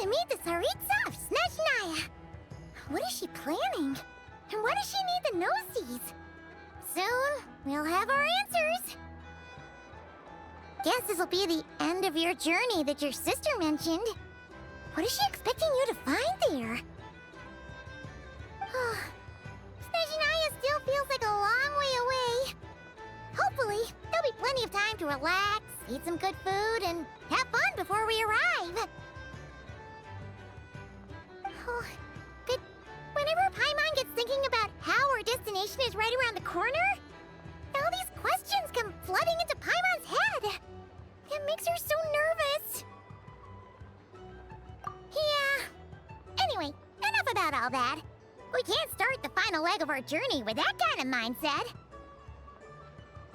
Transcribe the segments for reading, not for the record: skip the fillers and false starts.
to meet the Tsaritsa of Snezhnaya. What is she planning? And why does she need the gnoses? Soon, we'll have our answers. Guess this'll be the end of your journey that your sister mentioned. What is she expecting you to find there? Snezhnaya still feels like a long way away. Hopefully, there'll be plenty of time to relax, eat some good food, and have fun before we arrive. But whenever Paimon gets thinking about how our destination is right around the corner, all these questions come flooding into Paimon's head. It makes her so nervous. Yeah. Anyway, enough about all that. We can't start the final leg of our journey with that kind of mindset.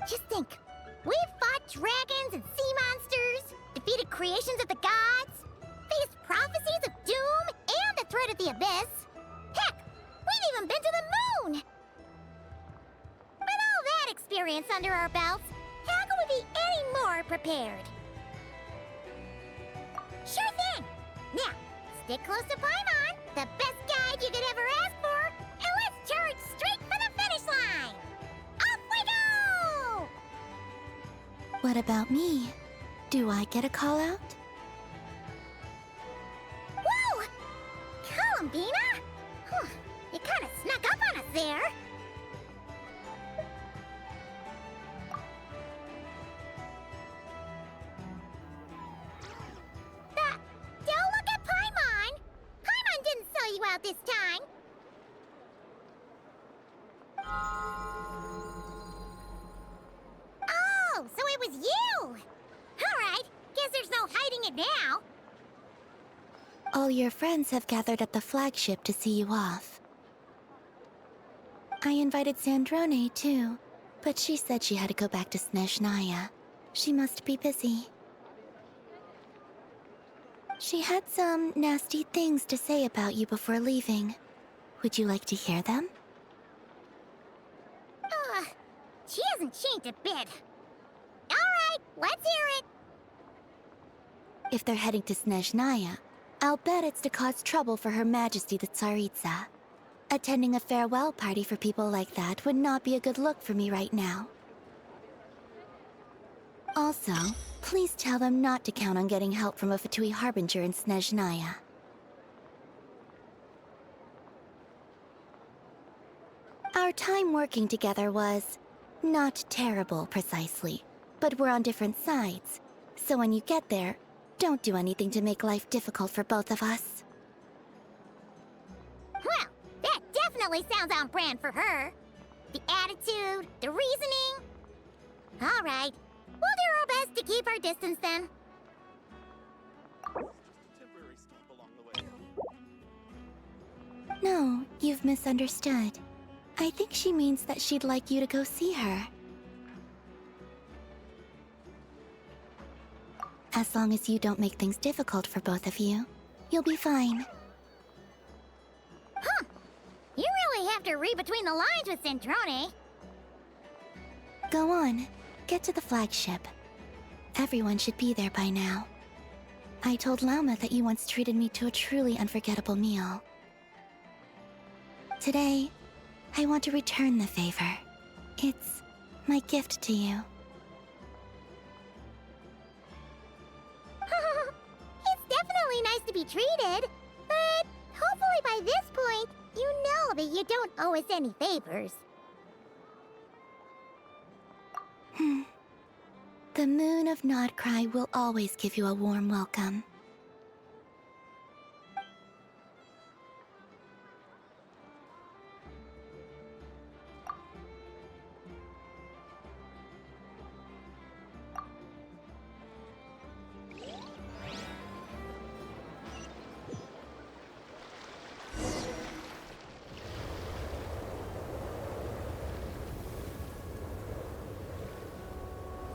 Just think. We've fought dragons and sea monsters, defeated creations of the gods, faced prophecies of doom and the threat of the abyss. Heck, we've even been to the moon! With all that experience under our belts, how can we be any more prepared? Sure thing! Now, stick close to Paimon, the best guide you could ever ask for, and let's charge straight for the finish line! Off we go! What about me? Do I get a call out? Whoa! Columbina? You kinda snuck up on us there. Don't look at Paimon! Paimon didn't sell you out this time. Oh, so it was you! Alright, guess there's no hiding it now. All your friends have gathered at the flagship to see you off. I invited Sandrone too, but she said she had to go back to Snezhnaya. She must be busy. She had some nasty things to say about you before leaving. Would you like to hear them? She hasn't changed a bit. Alright, let's hear it. If they're heading to Snezhnaya, I'll bet it's to cause trouble for Her Majesty the Tsaritsa. Attending a farewell party for people like that would not be a good look for me right now. Also, please tell them not to count on getting help from a Fatui Harbinger in Snezhnaya. Our time working together was not terrible, precisely, but we're on different sides. So when you get there, don't do anything to make life difficult for both of us. Well, that definitely sounds on brand for her. The attitude, the reasoning. All right, we'll do our best to keep our distance then. Temporary stop along the way. No, you've misunderstood. I think she means that she'd like you to go see her. As long as you don't make things difficult for both of you, you'll be fine. You really have to read between the lines with Sandrone. Go on, get to the flagship. Everyone should be there by now. I told Lauma that you once treated me to a truly unforgettable meal. Today, I want to return the favor. It's my gift to you. It's definitely nice to be treated, but hopefully by this point, you know that you don't owe us any favors. The moon of Nodcry will always give you a warm welcome.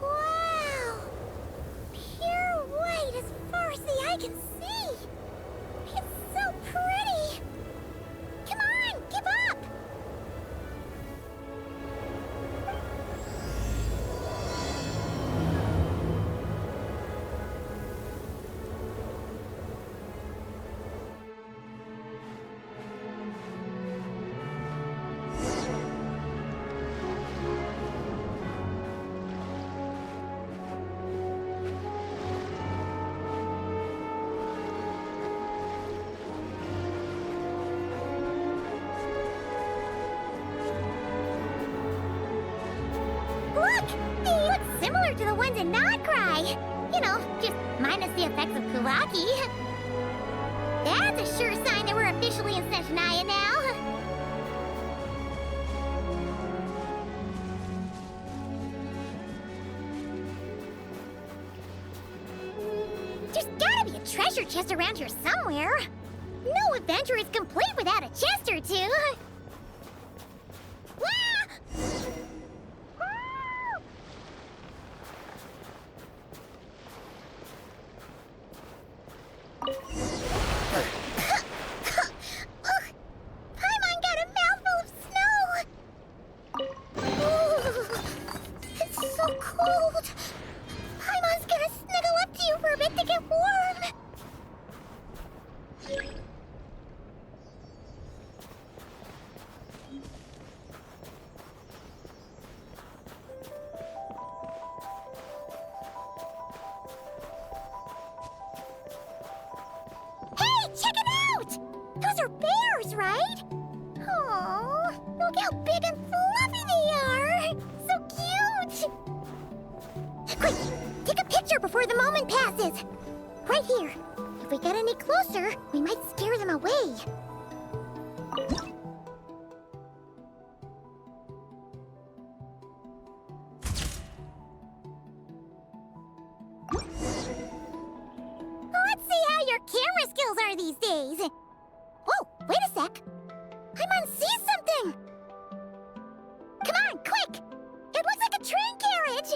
Wow! Pure white as far as the closer to the ones in Nodcry. You know, just minus the effects of Kulaki. That's a sure sign that we're officially in Snezhnaya now. There's gotta be a treasure chest around here somewhere. No adventure is complete without a chest or two. Wah! Paimon got a mouthful of snow! Ooh, it's so cold! Paimon's gonna snuggle up to you for a bit to get warm! Hey, check it out! Those are bears, right? Oh, look how big and fluffy they are! So cute! Quick, take a picture before the moment passes. Right here. If we get any closer, we might scare them away. Let's see how your camera skills are these days. Whoa, wait a sec. Paimon sees something. Come on, quick! It looks like a train carriage.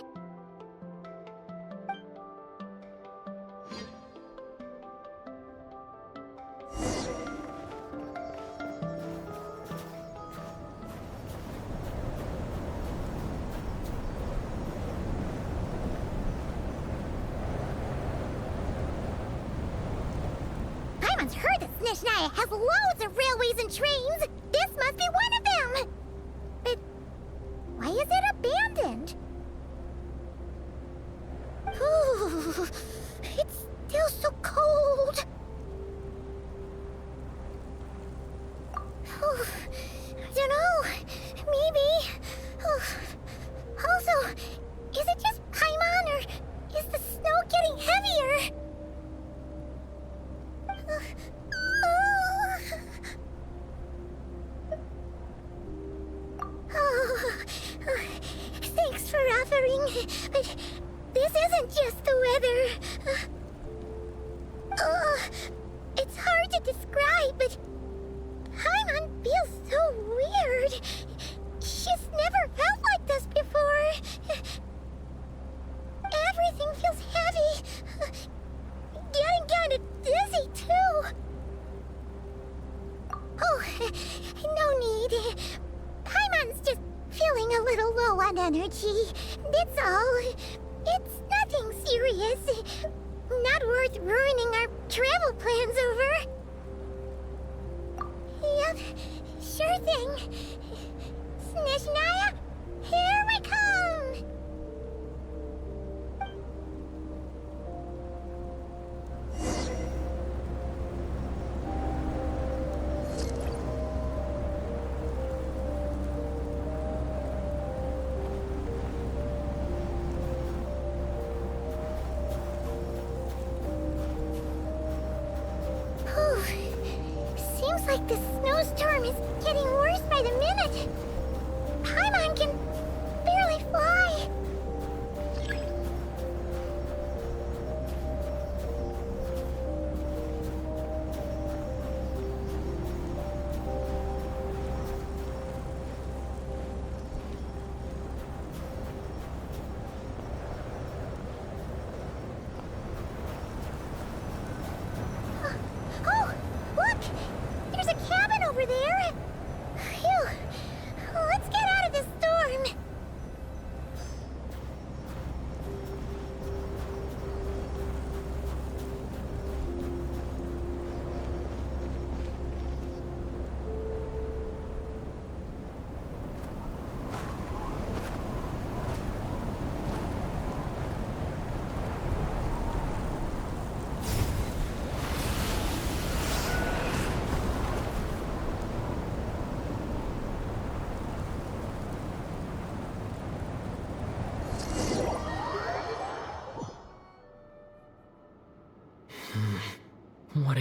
Paimon's heard that Snezhnaya has loads of railways and trains. This must be one of them. But why is it abandoned? Ooh, it's still so cold. Ooh, I don't know. Maybe. Also, is it just Paimon or is the snow getting heavier? Thanks for offering, but this isn't just the weather. It's hard to describe, but Paimon feels so weird. She's never felt like this before. Everything feels heavy. Getting kinda dizzy, too. Oh, no need. Paimon's just feeling a little low on energy. That's all. It's nothing serious. Not worth ruining our travel plans over. Yep, sure thing. Snezhnaya, here we come! Seems like the snowstorm is getting worse by the minute. Paimon can barely fly. Oh, look! There's a cabin over there. Phew.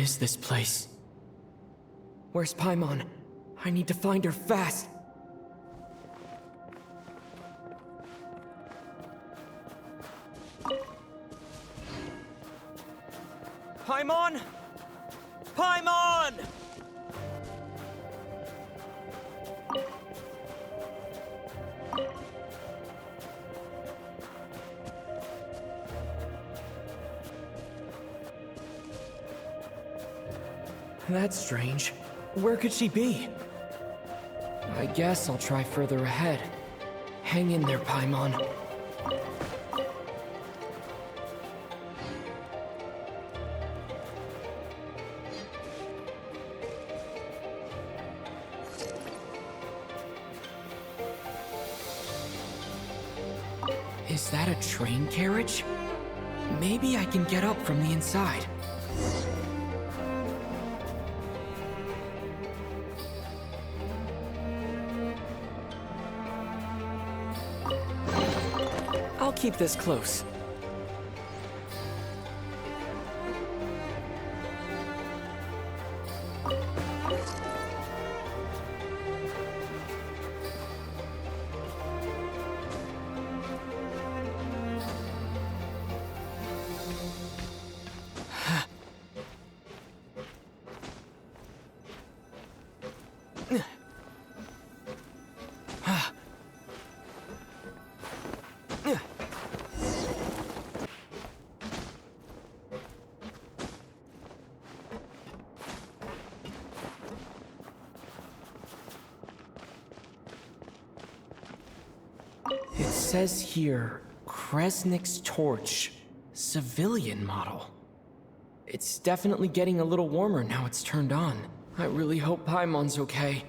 is this place? Where's Paimon? I need to find her fast. Paimon! Paimon! That's strange. Where could she be? I guess I'll try further ahead. Hang in there, Paimon. Is that a train carriage? Maybe I can get up from the inside. I'll keep this close. It says here, Kresnik's torch, civilian model. It's definitely getting a little warmer now it's turned on. I really hope Paimon's okay.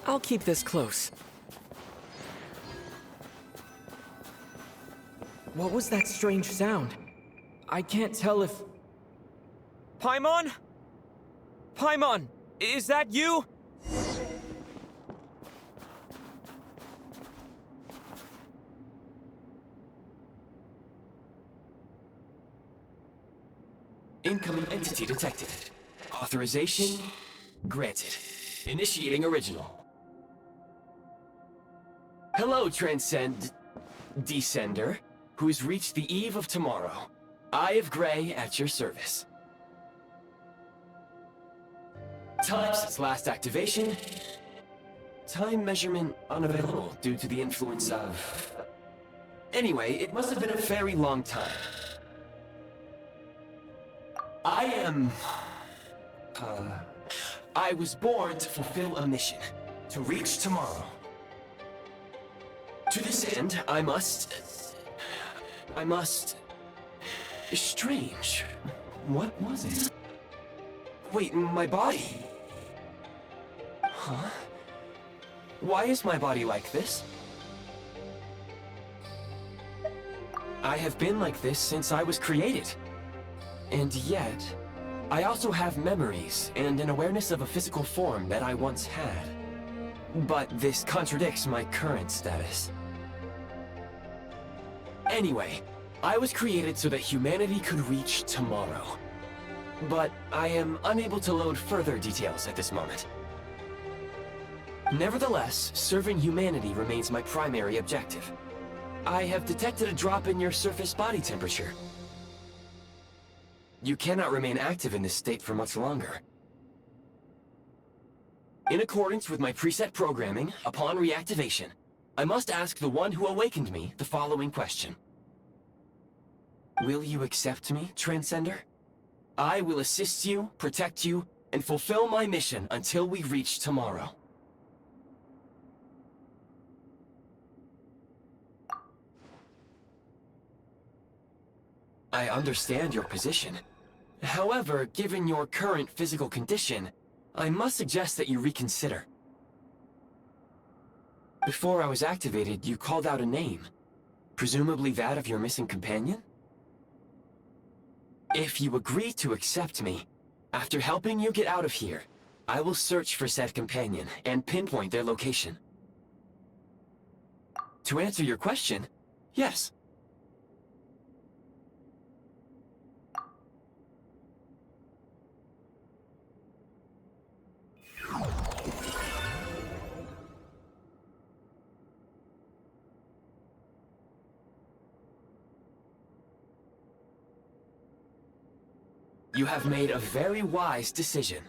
I'll keep this close. What was that strange sound? I can't tell if... Paimon? Paimon, is that you? Incoming entity detected. Authorization granted. Initiating original. Hello, Descender, who's reached the eve of tomorrow. Eye of Grey at your service. Time since last activation. Time measurement unavailable due to the influence of... Anyway, it must have been a very long time. I was born to fulfill a mission. To reach tomorrow. To this end, I must... Strange. What was it? Wait, my body? Huh? Why is my body like this? I have been like this since I was created. And yet, I also have memories and an awareness of a physical form that I once had. But this contradicts my current status. Anyway, I was created so that humanity could reach tomorrow. But I am unable to load further details at this moment. Nevertheless, serving humanity remains my primary objective. I have detected a drop in your surface body temperature. You cannot remain active in this state for much longer. In accordance with my preset programming, upon reactivation, I must ask the one who awakened me the following question. Will you accept me, Transcender? I will assist you, protect you, and fulfill my mission until we reach tomorrow. I understand your position. However, given your current physical condition, I must suggest that you reconsider. Before I was activated, you called out a name. Presumably that of your missing companion? If you agree to accept me, After helping you get out of here, I will search for said companion and pinpoint their location. To answer your question, yes. You have made a very wise decision.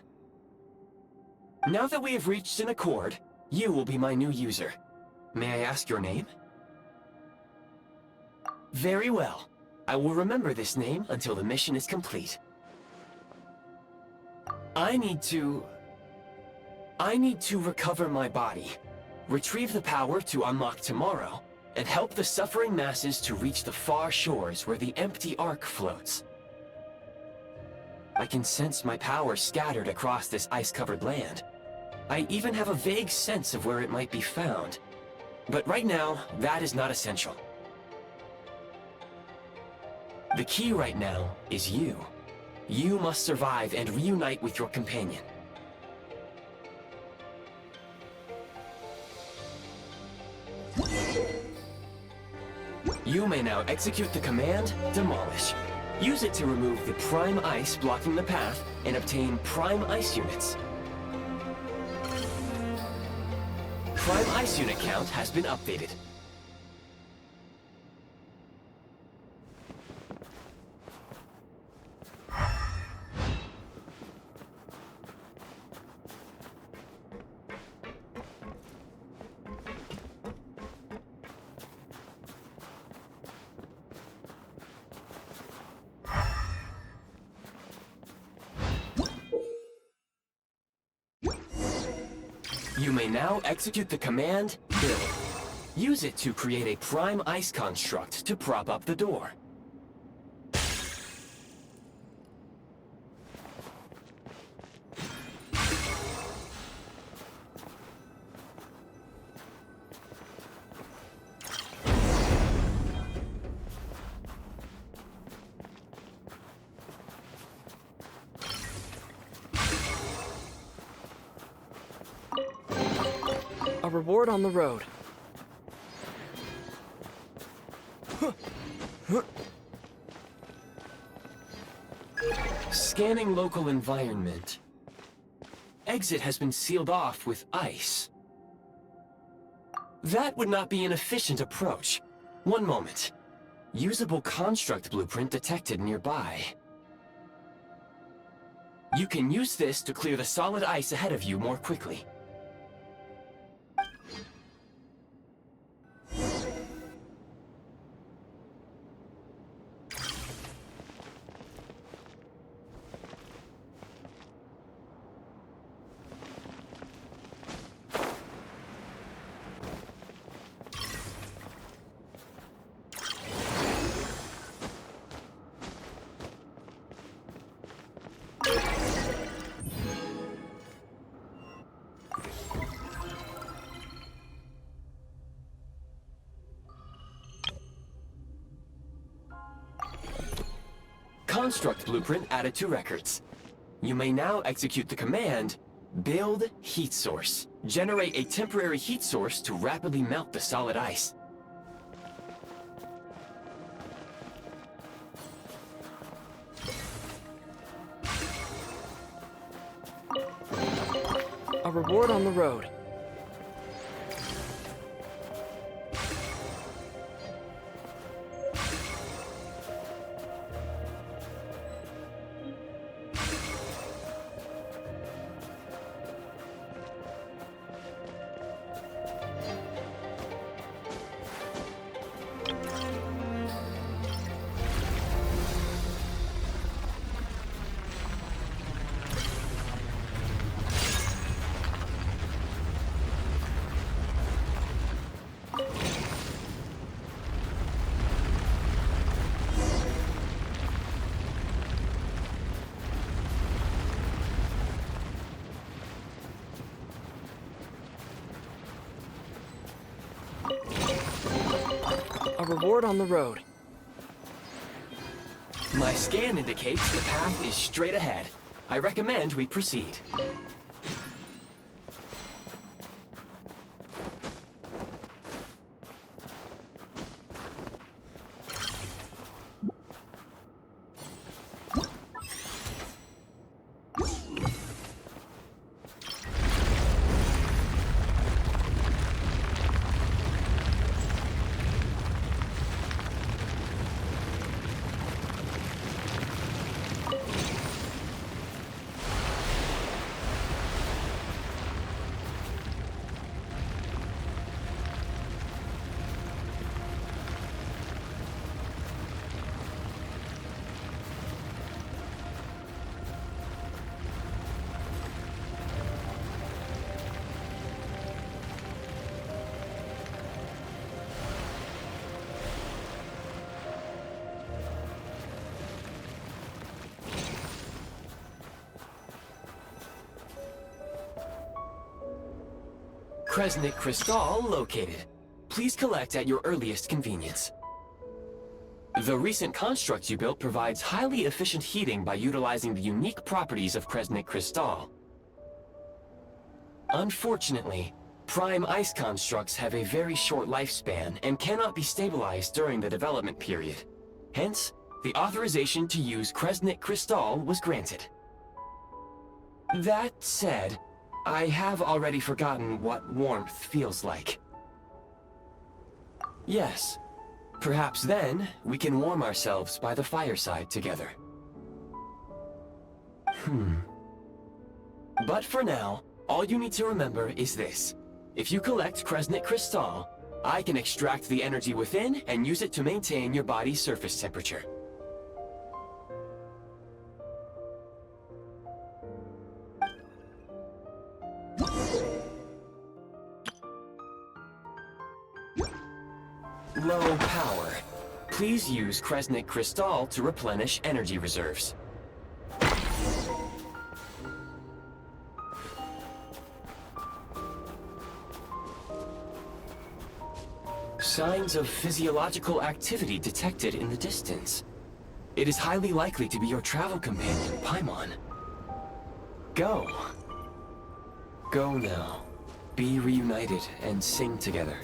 Now that we have reached an accord, you will be my new user. May I ask your name? Very well. I will remember this name until the mission is complete. I need to recover my body, retrieve the power to unlock tomorrow, and help the suffering masses to reach the far shores where the empty ark floats. I can sense my power scattered across this ice-covered land. I even have a vague sense of where it might be found. But right now, that is not essential. The key right now is you. You must survive and reunite with your companion. You may now execute the command, Demolish. Use it to remove the prime ice blocking the path and obtain prime ice units. Prime ice unit count has been updated. You may now execute the command, Build. Use it to create a prime ice construct to prop up the door. A reward on the road. Scanning local environment. Exit has been sealed off with ice. That would not be an efficient approach. One moment. Usable construct blueprint detected nearby. You can use this to clear the solid ice ahead of you more quickly. Construct blueprint added to records. You may now execute the command, Build Heat Source. Generate a temporary heat source to rapidly melt the solid ice. A reward on the road. A reward on the road. My scan indicates the path is straight ahead. I recommend we proceed. Kresnik Crystal located. Please collect at your earliest convenience. The recent construct you built provides highly efficient heating by utilizing the unique properties of Kresnik Crystal. Unfortunately, prime ice constructs have a very short lifespan and cannot be stabilized during the development period. Hence, the authorization to use Kresnik Crystal was granted. That said, I have already forgotten what warmth feels like. Yes. Perhaps then, we can warm ourselves by the fireside together. But for now, all you need to remember is this. If you collect Kresnik Crystal, I can extract the energy within and use it to maintain your body's surface temperature. Low power. Please use Kresnik Crystal to replenish energy reserves. Signs of physiological activity detected in the distance. It is highly likely to be your travel companion, Paimon. Go. Go now. Be reunited and sing together.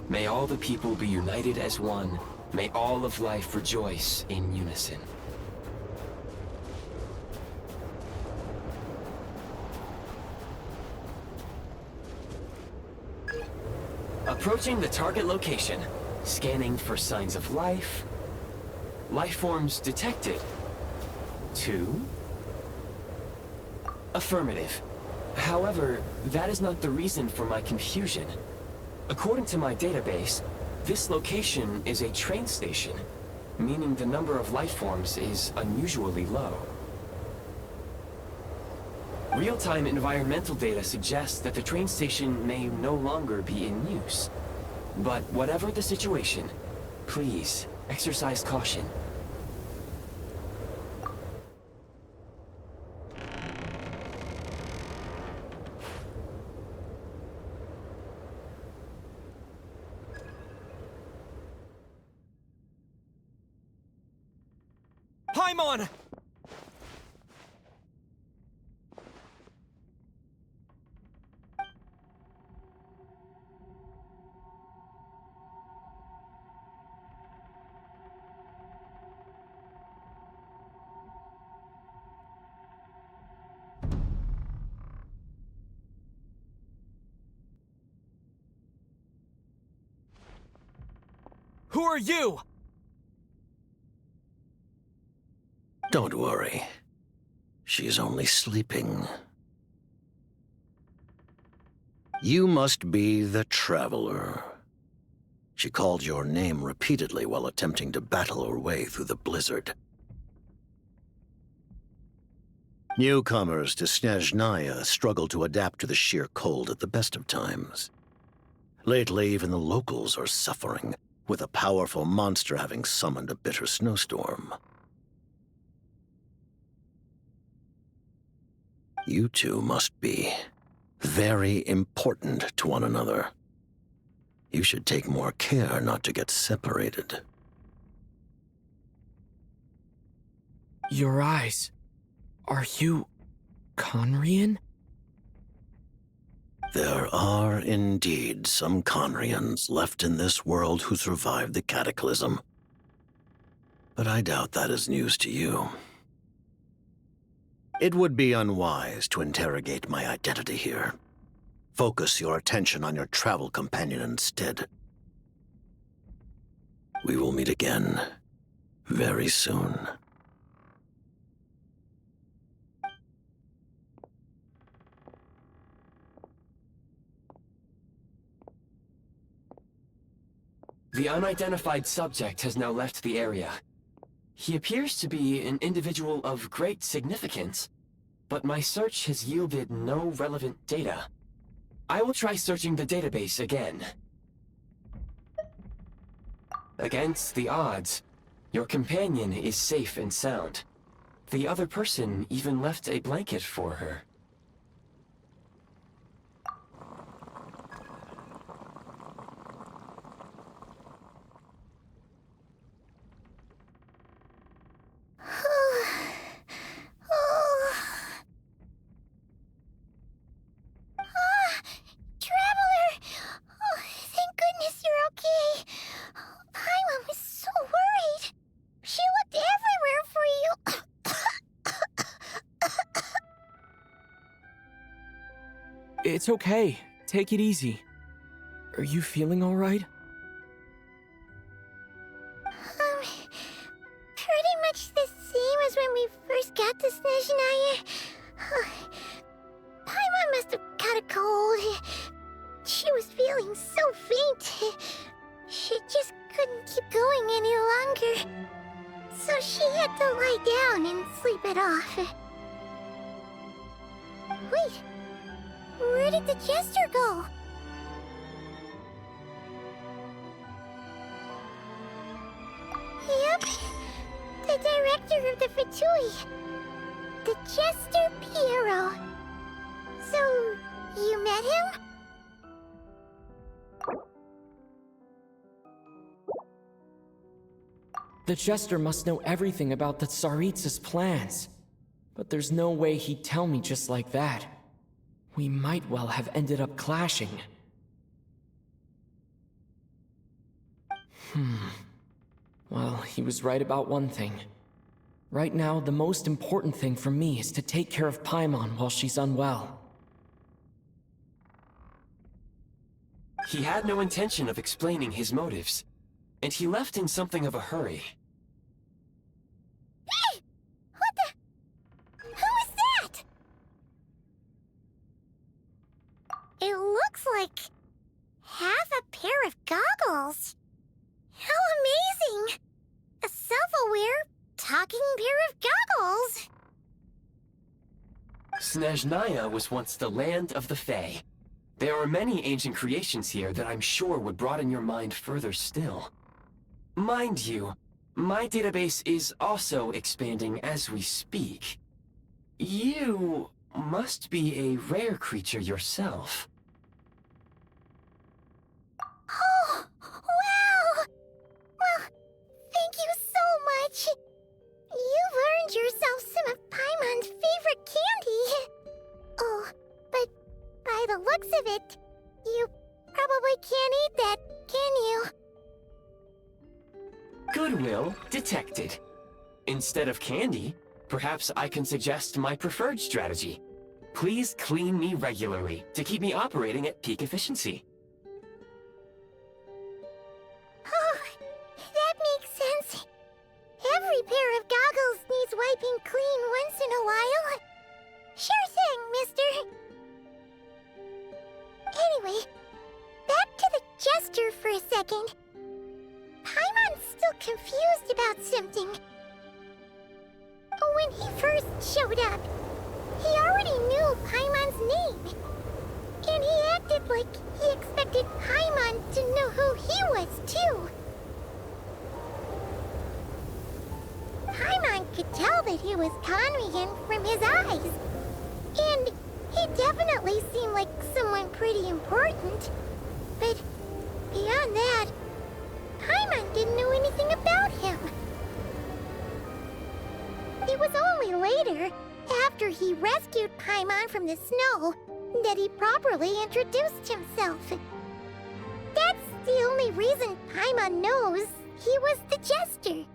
May all the people be united as one. May all of life rejoice in unison. Approaching the target location. Scanning for signs of life. Life forms detected. 2. Affirmative. However, that is not the reason for my confusion. According to my database, this location is a train station, meaning the number of life forms is unusually low. Real-time environmental data suggests that the train station may no longer be in use. But whatever the situation, please exercise caution. Paimon! Who are you? Don't worry. She's only sleeping. You must be the Traveler. She called your name repeatedly while attempting to battle her way through the blizzard. Newcomers to Snezhnaya struggle to adapt to the sheer cold at the best of times. Lately, even the locals are suffering, with a powerful monster having summoned a bitter snowstorm. You two must be very important to one another. You should take more care not to get separated. Your eyes. Are you Conrian? There are indeed some Conrians left in this world who survived the cataclysm. But I doubt that is news to you. It would be unwise to interrogate my identity here. Focus your attention on your travel companion instead. We will meet again very soon. The unidentified subject has now left the area. He appears to be an individual of great significance, but my search has yielded no relevant data. I will try searching the database again. Against the odds, your companion is safe and sound. The other person even left a blanket for her. It's okay. Take it easy. Are you feeling all right? Pretty much the same as when we first got to Snezhnaya. Paimon must have caught a cold. She was feeling so faint. She just couldn't keep going any longer. So she had to lie down and sleep it off. Wait. Where did the jester go? Yep, the director of the Fatui. The Jester Piero. So, you met him? The Jester must know everything about the Tsaritsa's plans. But there's no way he'd tell me just like that. We might well have ended up clashing. Well, he was right about one thing. Right now, the most important thing for me is to take care of Paimon while she's unwell. He had no intention of explaining his motives, and he left in something of a hurry. Hey! What the... Who is that? It looks like... half a pair of goggles. How amazing! A self-aware, talking pair of goggles! Snezhnaya was once the land of the Fae. There are many ancient creations here that I'm sure would broaden your mind further still. Mind you, my database is also expanding as we speak. You must be a rare creature yourself. Oh, wow! Well, thank you so much. You've earned yourself some of Paimon's favorite candy. Oh, but by the looks of it, you probably can't eat that, can you? Goodwill detected. Instead of candy, perhaps I can suggest my preferred strategy. Please clean me regularly to keep me operating at peak efficiency. Oh, that makes sense. Every pair of goggles needs wiping clean once in a while. Sure thing, mister. Anyway, back to the Jester for a second. Paimon's still confused about something. When he first showed up, he already knew Paimon's name. And he acted like he expected Paimon to know who he was, too. Paimon could tell that he was Conrian from his eyes. And he definitely seemed like someone pretty important. But beyond that, Paimon didn't know anything about him. It was only later, after he rescued Paimon from the snow that he properly introduced himself. That's the only reason Paimon knows he was the jester.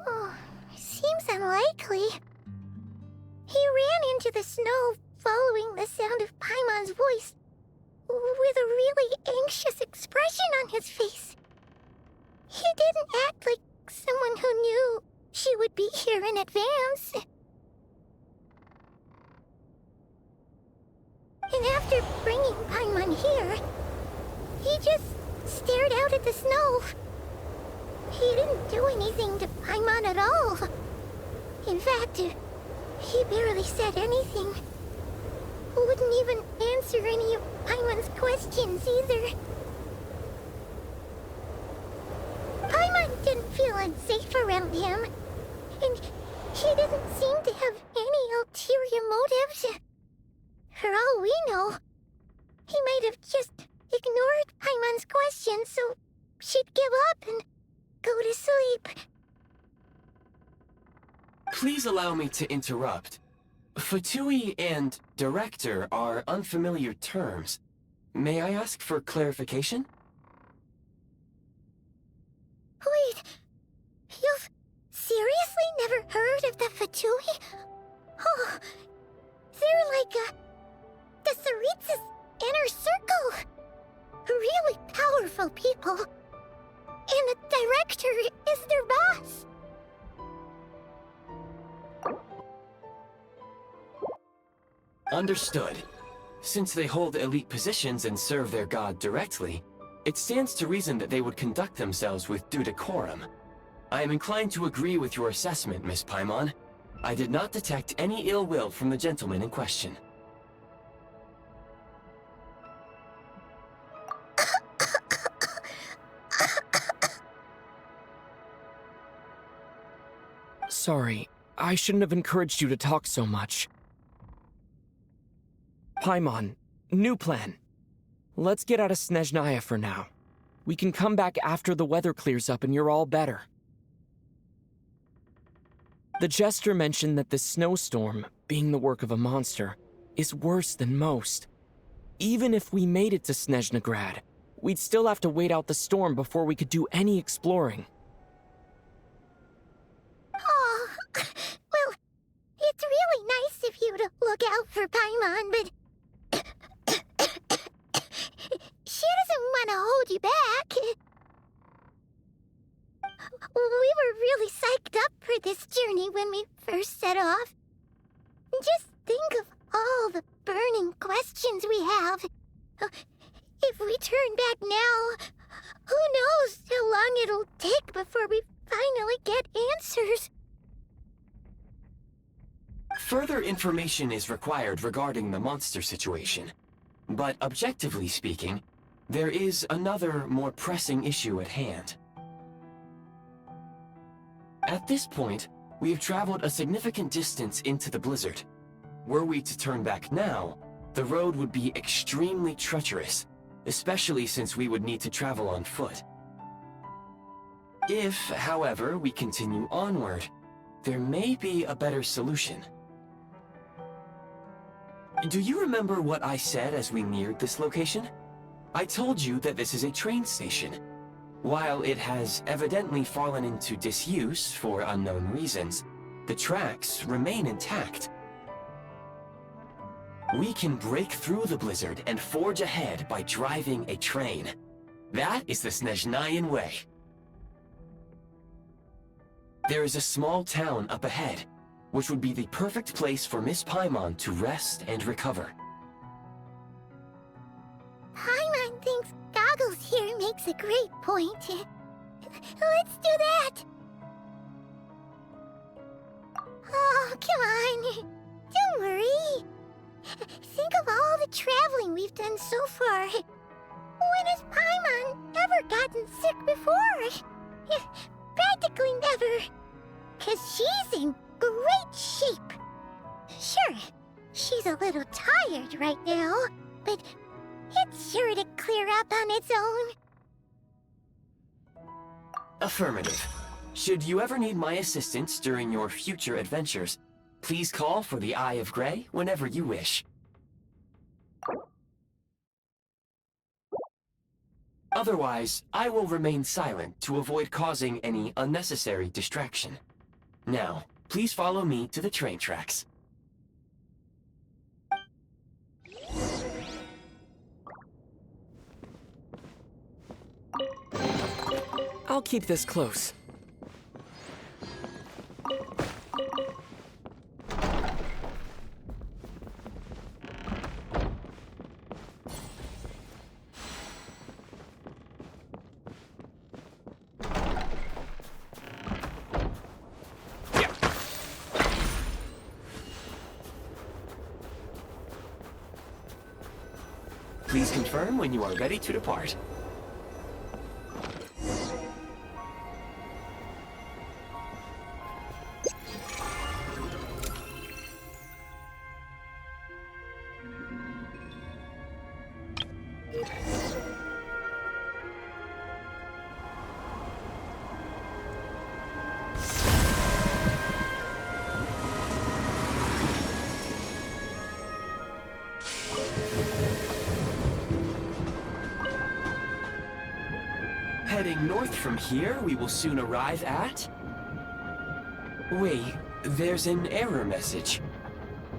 Oh, seems unlikely. He ran into the snow following the sound of Paimon's voice with a really anxious expression on his face. He didn't act like someone who knew she would be here in advance. And after bringing Paimon here, he just stared out at the snow. He didn't do anything to Paimon at all. In fact, he barely said anything. Wouldn't even answer any of Paimon's questions either. Paimon didn't feel unsafe around him, and he didn't seem to have any ulterior motives. For all we know, he might have just ignored Paimon's questions so she'd give up and go to sleep. Please allow me to interrupt. Fatui and director are unfamiliar terms. May I ask for clarification? Wait, you've seriously never heard of the Fatui? Oh, they're like the Tsaritsa's inner circle. Really powerful people. And the director is their boss. Understood. Since they hold elite positions and serve their god directly, it stands to reason that they would conduct themselves with due decorum. I am inclined to agree with your assessment, Miss Paimon. I did not detect any ill will from the gentleman in question. Sorry, I shouldn't have encouraged you to talk so much. Paimon, new plan. Let's get out of Snezhnaya for now. We can come back after the weather clears up and you're all better. The jester mentioned that this snowstorm, being the work of a monster, is worse than most. Even if we made it to Snezhnegrad, we'd still have to wait out the storm before we could do any exploring. Oh, well, it's really nice of you to look out for Paimon, but she doesn't want to hold you back. We were really psyched up for this journey when we first set off. Just think of all the burning questions we have. If we turn back now, who knows how long it'll take before we finally get answers. Further information is required regarding the monster situation. But objectively speaking, there is another, more pressing issue at hand. At this point, we have traveled a significant distance into the blizzard. Were we to turn back now, the road would be extremely treacherous, especially since we would need to travel on foot. If, however, we continue onward, there may be a better solution. Do you remember what I said as we neared this location? I told you that this is a train station. While it has evidently fallen into disuse for unknown reasons, the tracks remain intact. We can break through the blizzard and forge ahead by driving a train. That is the Snezhnayan way. There is a small town up ahead, which would be the perfect place for Miss Paimon to rest and recover. Paimon thinks Goggles here makes a great point. Let's do that! Oh, come on. Don't worry. Think of all the traveling we've done so far. When has Paimon ever gotten sick before? Practically never. 'Cause she's in great shape. Sure, she's a little tired right now, but it's sure to clear up on its own. Affirmative. Should you ever need my assistance during your future adventures, please call for the Eye of Grey whenever you wish. Otherwise, I will remain silent to avoid causing any unnecessary distraction. Now, please follow me to the train tracks. I'll keep this close. Please confirm when you are ready to depart. Heading north from here, we will soon arrive at... Wait, there's an error message.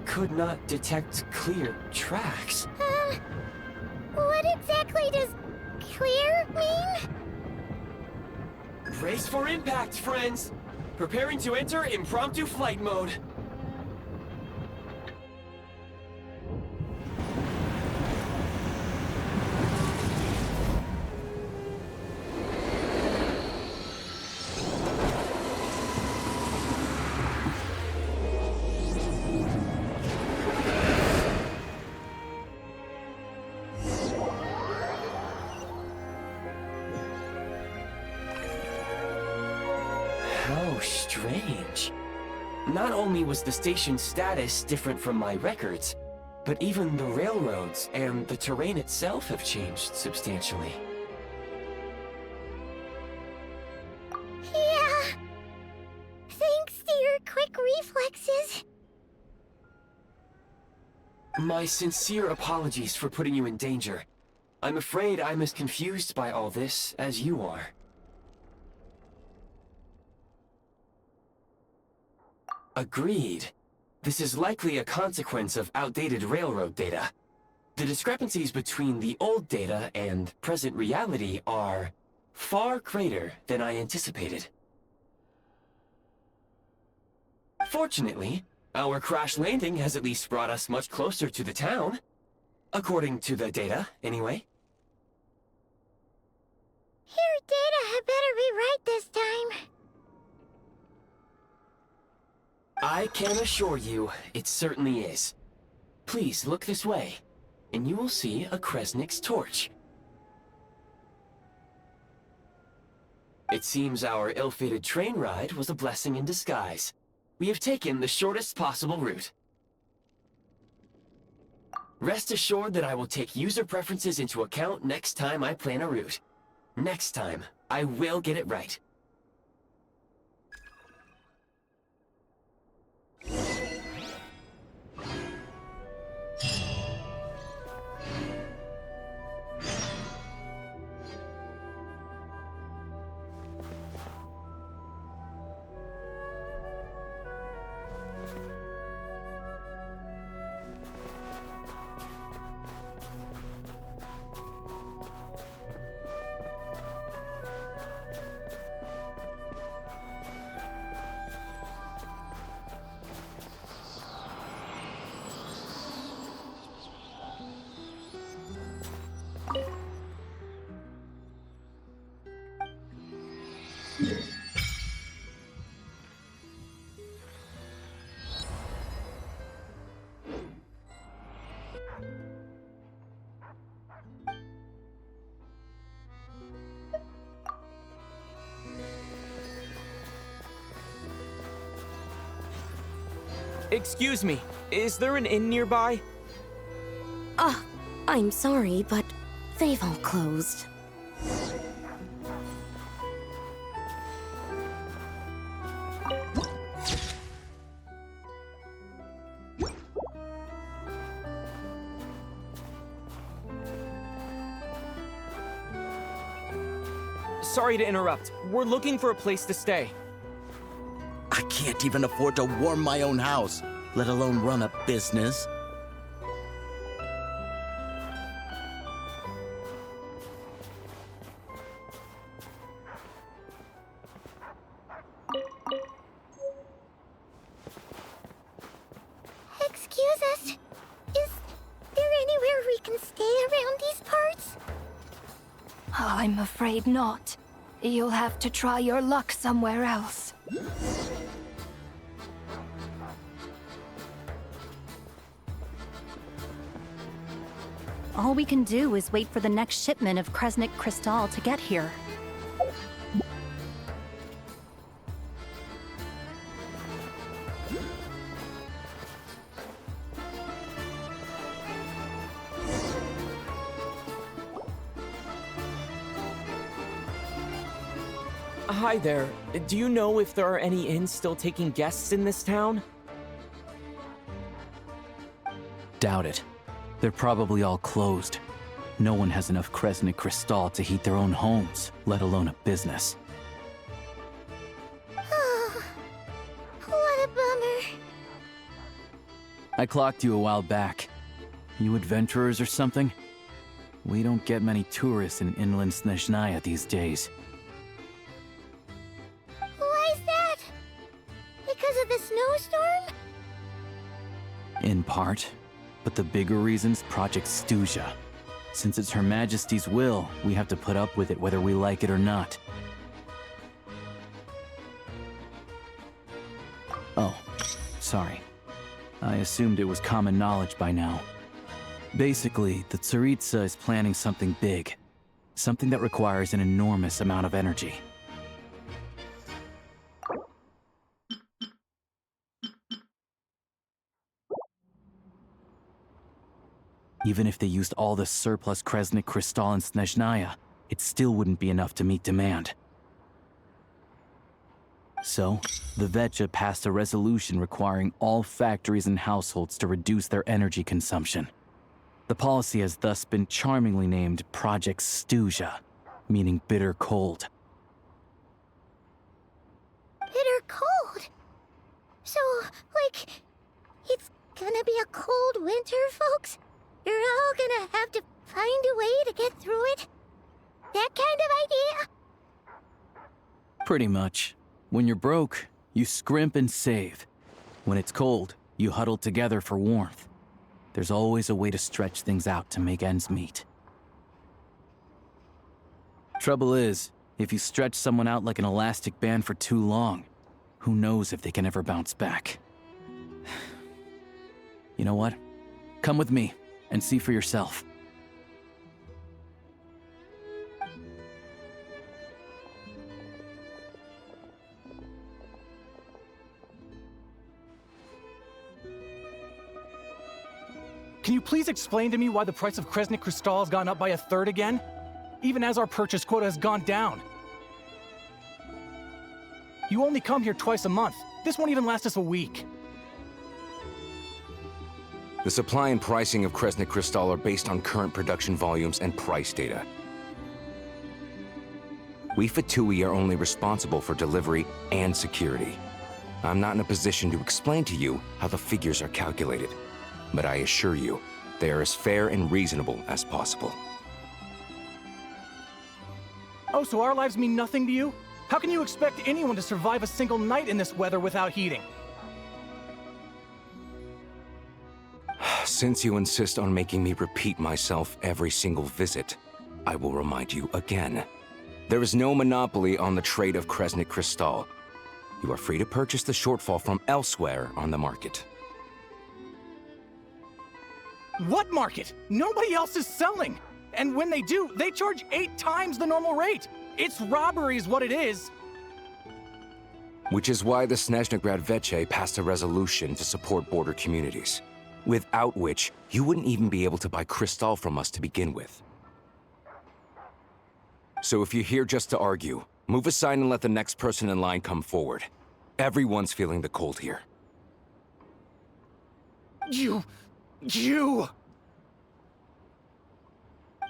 Could not detect clear tracks. What exactly does clear mean? Brace for impact, friends! Preparing to enter impromptu flight mode. How strange. Not only was the station's status different from my records, but even the railroads and the terrain itself have changed substantially. Yeah. Thanks to your quick reflexes. My sincere apologies for putting you in danger. I'm afraid I'm as confused by all this as you are. Agreed. This is likely a consequence of outdated railroad data. The discrepancies between the old data and present reality are far greater than I anticipated. Fortunately, our crash landing has at least brought us much closer to the town. According to the data, anyway. Your data had better be right this time. I can assure you, it certainly is. Please look this way, and you will see a Kresnik's torch. It seems our ill-fated train ride was a blessing in disguise. We have taken the shortest possible route. Rest assured that I will take user preferences into account next time I plan a route. Next time, I will get it right. Excuse me, is there an inn nearby? I'm sorry, but they've all closed. sorry to interrupt. We're looking for a place to stay. I can't even afford to warm my own house, let alone run a business. Excuse us. Is there anywhere we can stay around these parts? I'm afraid not. You'll have to try your luck somewhere else. All we can do is wait for the next shipment of Kresnik Crystal to get here. Hi there. Do you know if there are any inns still taking guests in this town? Doubt it. They're probably all closed. No one has enough Kresnik Crystal to heat their own homes, let alone a business. Oh, what a bummer. I clocked you a while back. You adventurers or something? We don't get many tourists in inland Snezhnaya these days. Why is that? Because of the snowstorm? In part. But the bigger reason's Project Stuja. Since it's Her Majesty's will, we have to put up with it whether we like it or not. Oh, sorry. I assumed it was common knowledge by now. Basically, the Tsaritsa is planning something big. Something that requires an enormous amount of energy. Even if they used all the surplus Kresnik Crystal in Snezhnaya, it still wouldn't be enough to meet demand. So, the VII passed a resolution requiring all factories and households to reduce their energy consumption. The policy has thus been charmingly named Project Stuja, meaning bitter cold. Bitter cold? So, like, it's gonna be a cold winter, folks? You're all gonna have to find a way to get through it? That kind of idea? Pretty much. When you're broke, you scrimp and save. When it's cold, you huddle together for warmth. There's always a way to stretch things out to make ends meet. Trouble is, if you stretch someone out like an elastic band for too long, who knows if they can ever bounce back. You know what? Come with me and see for yourself. Can you please explain to me why the price of Kresnik Crystal has gone up by 1/3 again? Even as our purchase quota has gone down. You only come here twice a month. This won't even last us a week. The supply and pricing of Kresnik Crystal are based on current production volumes and price data. We VII are only responsible for delivery and security. I'm not in a position to explain to you how the figures are calculated, but I assure you, they are as fair and reasonable as possible. Oh, so our lives mean nothing to you? How can you expect anyone to survive a single night in this weather without heating? Since you insist on making me repeat myself every single visit, I will remind you again. There is no monopoly on the trade of Kresnik Crystal. You are free to purchase the shortfall from elsewhere on the market. What market? Nobody else is selling! And when they do, they charge 8 times the normal rate! It's robbery is what it is! Which is why the Snezhnegrad VII passed a resolution to support border communities, without which you wouldn't even be able to buy crystal from us to begin with. So if you're here just to argue, move aside and let the next person in line come forward. Everyone's feeling the cold here. You...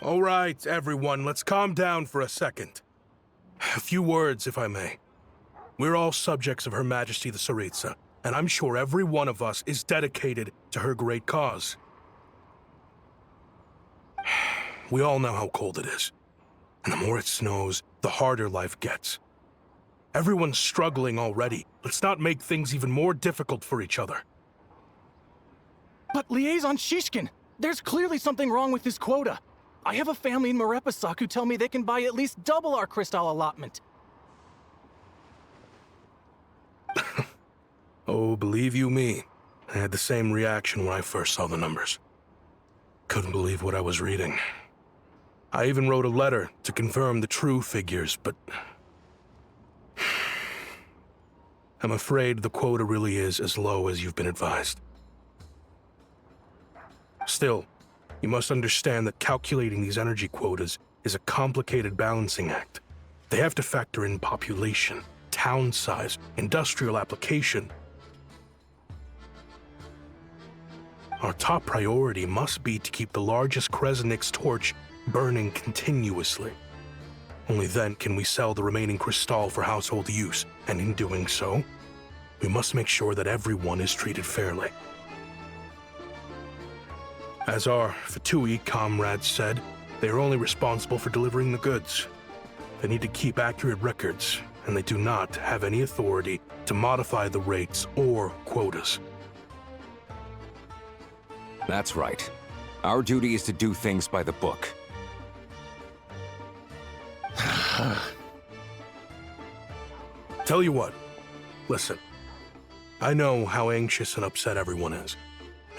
All right, everyone, let's calm down for a second. A few words, if I may. We're all subjects of Her Majesty the Tsaritsa, and I'm sure every one of us is dedicated to her great cause. We all know how cold it is, and the more it snows, the harder life gets. Everyone's struggling already. Let's not make things even more difficult for each other. But Liaison Shishkin, there's clearly something wrong with this quota. I have a family in Marepasak who tell me they can buy at least double our crystal allotment. Oh, believe you me, I had the same reaction when I first saw the numbers. Couldn't believe what I was reading. I even wrote a letter to confirm the true figures, but I'm afraid the quota really is as low as you've been advised. Still, you must understand that calculating these energy quotas is a complicated balancing act. They have to factor in population, town size, industrial application. Our top priority must be to keep the largest Kresnik's torch burning continuously. Only then can we sell the remaining crystal for household use, and in doing so, we must make sure that everyone is treated fairly. As our Fatui comrades said, they are only responsible for delivering the goods. They need to keep accurate records, and they do not have any authority to modify the rates or quotas. That's right. Our duty is to do things by the book. Tell you what, listen. I know how anxious and upset everyone is.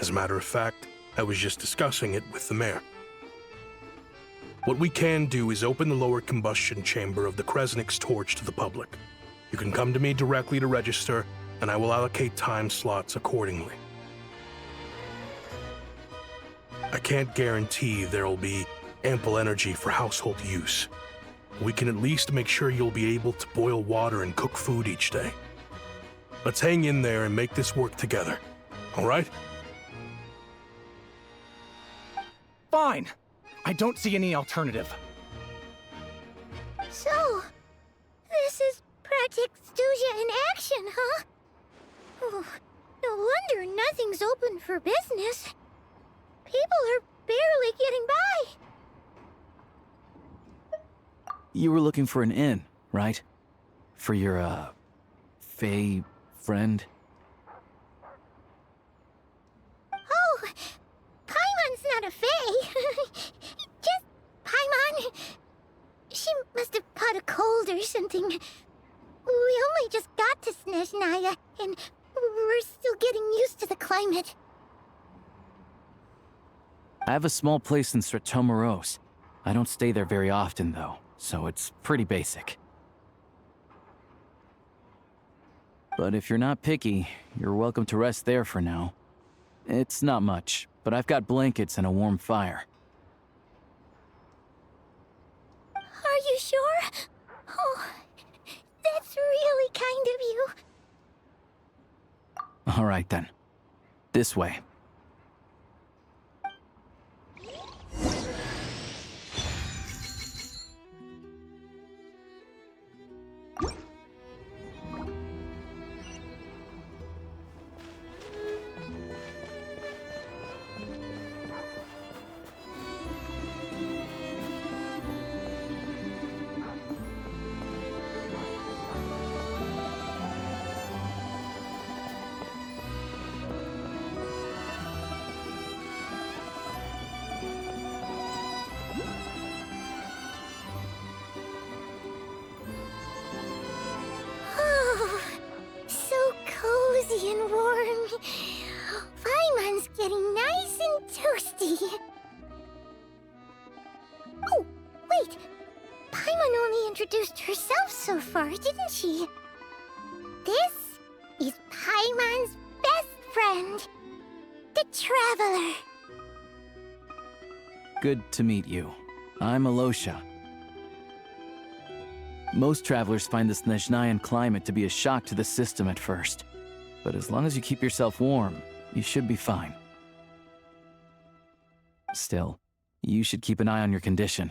As a matter of fact, I was just discussing it with the mayor. What we can do is open the lower combustion chamber of the Kresnik's torch to the public. You can come to me directly to register, and I will allocate time slots accordingly. I can't guarantee there'll be ample energy for household use. We can at least make sure you'll be able to boil water and cook food each day. Let's hang in there and make this work together, all right? Fine. I don't see any alternative. So, this is Project Stuja in action, huh? Oh, no wonder nothing's open for business. People are barely getting by. You were looking for an inn, right? For your, Fae friend? Oh, Paimon's not a fae. Just Paimon. She must have caught a cold or something. We only just got to Snezhnaya, and we're still getting used to the climate. I have a small place in Stratomaros. I don't stay there very often, though, so it's pretty basic. But if you're not picky, you're welcome to rest there for now. It's not much, but I've got blankets and a warm fire. Are you sure? Oh, that's really kind of you. All right, then. This way. And warm. Paimon's getting nice and toasty. Oh, wait. Paimon only introduced herself so far, didn't she? This is Paimon's best friend, the Traveler. Good to meet you. I'm Alosha. Most travelers find the Snezhnayan climate to be a shock to the system at first. But as long as you keep yourself warm, you should be fine. Still, you should keep an eye on your condition.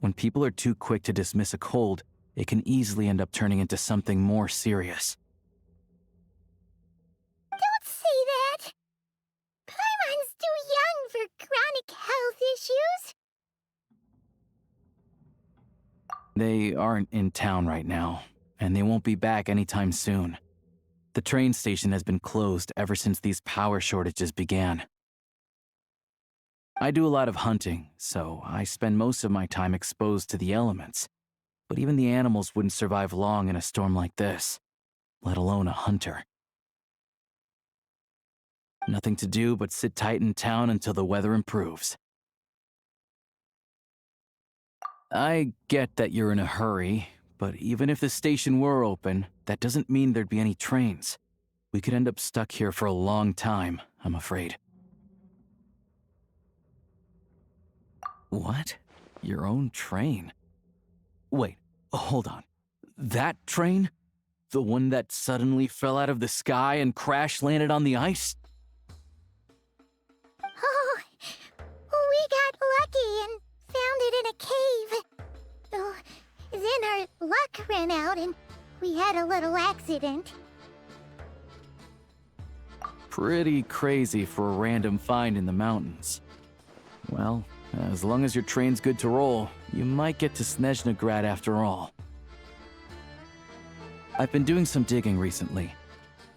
When people are too quick to dismiss a cold, it can easily end up turning into something more serious. Don't say that! Paimon's too young for chronic health issues. They aren't in town right now, and they won't be back anytime soon. The train station has been closed ever since these power shortages began. I do a lot of hunting, so I spend most of my time exposed to the elements. But even the animals wouldn't survive long in a storm like this, let alone a hunter. Nothing to do but sit tight in town until the weather improves. I get that you're in a hurry, but even if the station were open, that doesn't mean there'd be any trains. We could end up stuck here for a long time, I'm afraid. What? Your own train? Wait, hold on. That train? The one that suddenly fell out of the sky and crash-landed on the ice? Oh, we got lucky and found it in a cave. Oh, then our luck ran out and we had a little accident. Pretty crazy for a random find in the mountains. Well, as long as your train's good to roll, you might get to Snezhnegrad after all. I've been doing some digging recently.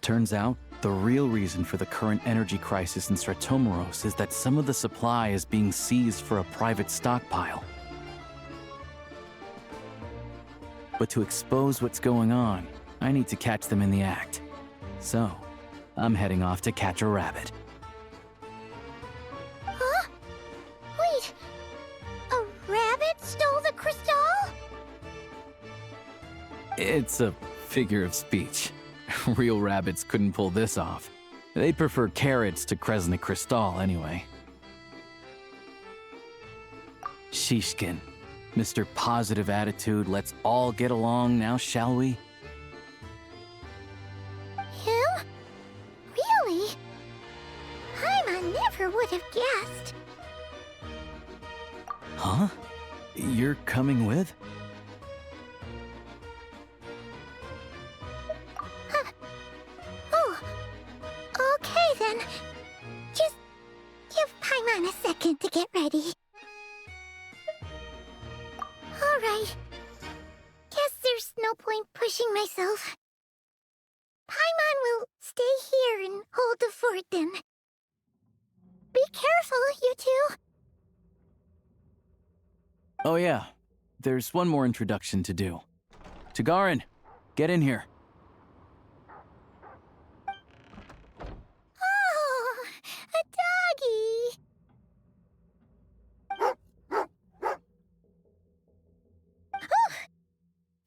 Turns out, the real reason for the current energy crisis in Stratomaros is that some of the supply is being seized for a private stockpile. But to expose what's going on, I need to catch them in the act. So, I'm heading off to catch a rabbit. Huh? Wait, a rabbit stole the crystal? It's a figure of speech. Real rabbits couldn't pull this off. They'd prefer carrots to Kresnik Crystal anyway. Shishkin, Mr. Positive Attitude, let's all get along now, shall we? Him? Really? Paimon never would have guessed. Huh? You're coming with? Oh, okay then. Just give Paimon a second to get ready. Alright. Guess there's no point pushing myself. Paimon will stay here and hold the fort then. Be careful, you two. Oh yeah, there's one more introduction to do. Tagarin, get in here. Oh, a doggy. Oh,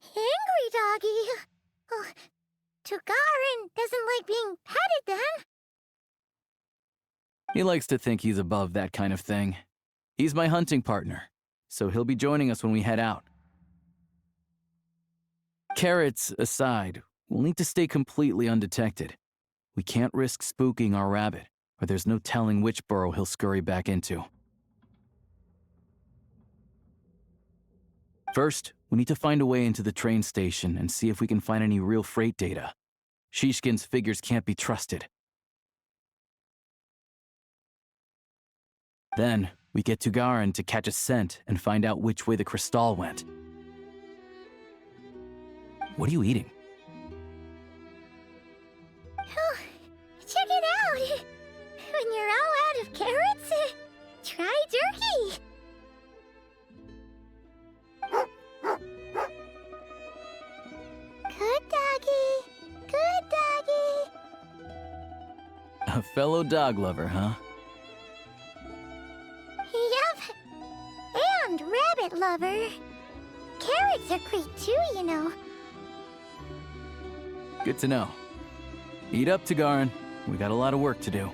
angry doggy. Oh, Tagarin doesn't like being petted then. He likes to think he's above that kind of thing. He's my hunting partner, so he'll be joining us when we head out. Carrots aside, we'll need to stay completely undetected. We can't risk spooking our rabbit, or there's no telling which burrow he'll scurry back into. First, we need to find a way into the train station and see if we can find any real freight data. Shishkin's figures can't be trusted. Then, we get Tagarin to catch a scent and find out which way the crystal went. What are you eating? Oh, check it out. When you're all out of carrots, try jerky. Good doggy. Good doggy. A fellow dog lover, huh? Yep. And rabbit lover. Carrots are great too, you know. Good to know. Eat up, Tagarin. We got a lot of work to do.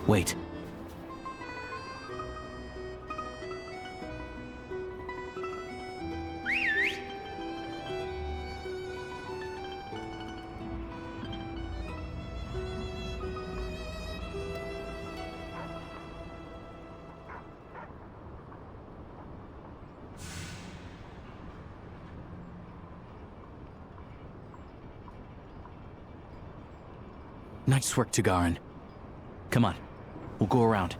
Wait. Nice work, Tagarin. Come on, we'll go around.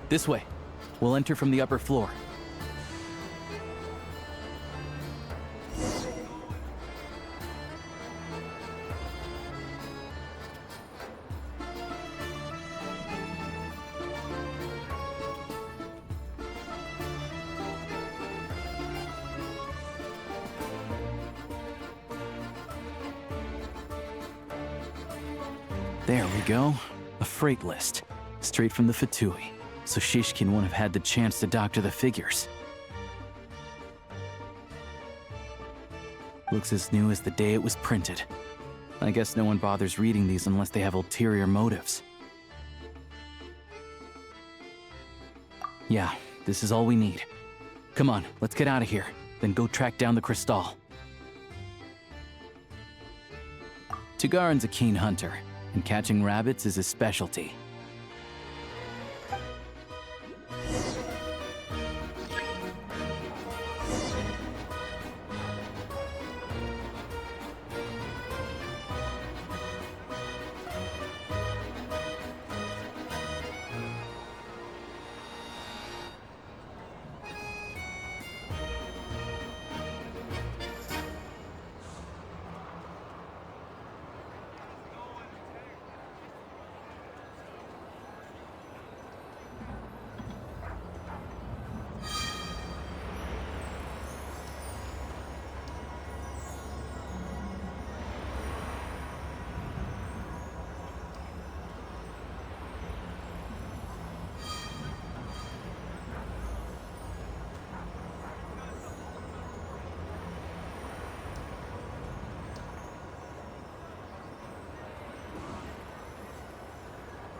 This way. We'll enter from the upper floor. There we go. A freight list. Straight from the Fatui. So Shishkin won't have had the chance to doctor the figures. Looks as new as the day it was printed. I guess no one bothers reading these unless they have ulterior motives. Yeah, this is all we need. Come on, let's get out of here. Then go track down the Crystal. Tagarin's a keen hunter, and catching rabbits is his specialty.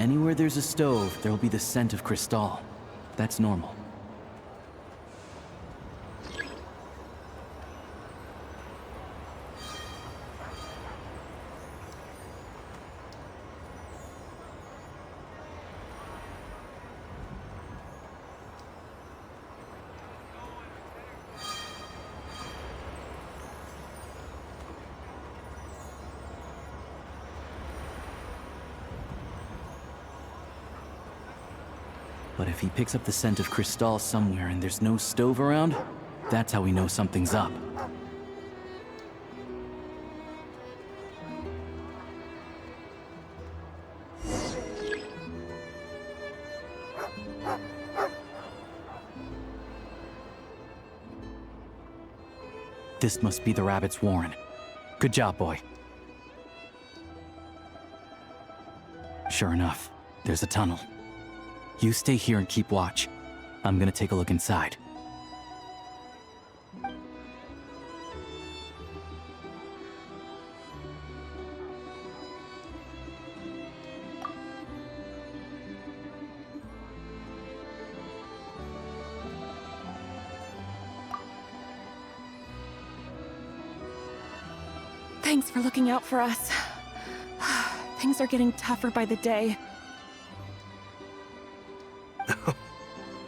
Anywhere there's a stove, there'll be the scent of Crystal. That's normal. But if he picks up the scent of Crystal somewhere and there's no stove around, that's how we know something's up. This must be the rabbit's warren. Good job, boy. Sure enough, there's a tunnel. You stay here and keep watch. I'm gonna take a look inside. Thanks for looking out for us. Things are getting tougher by the day.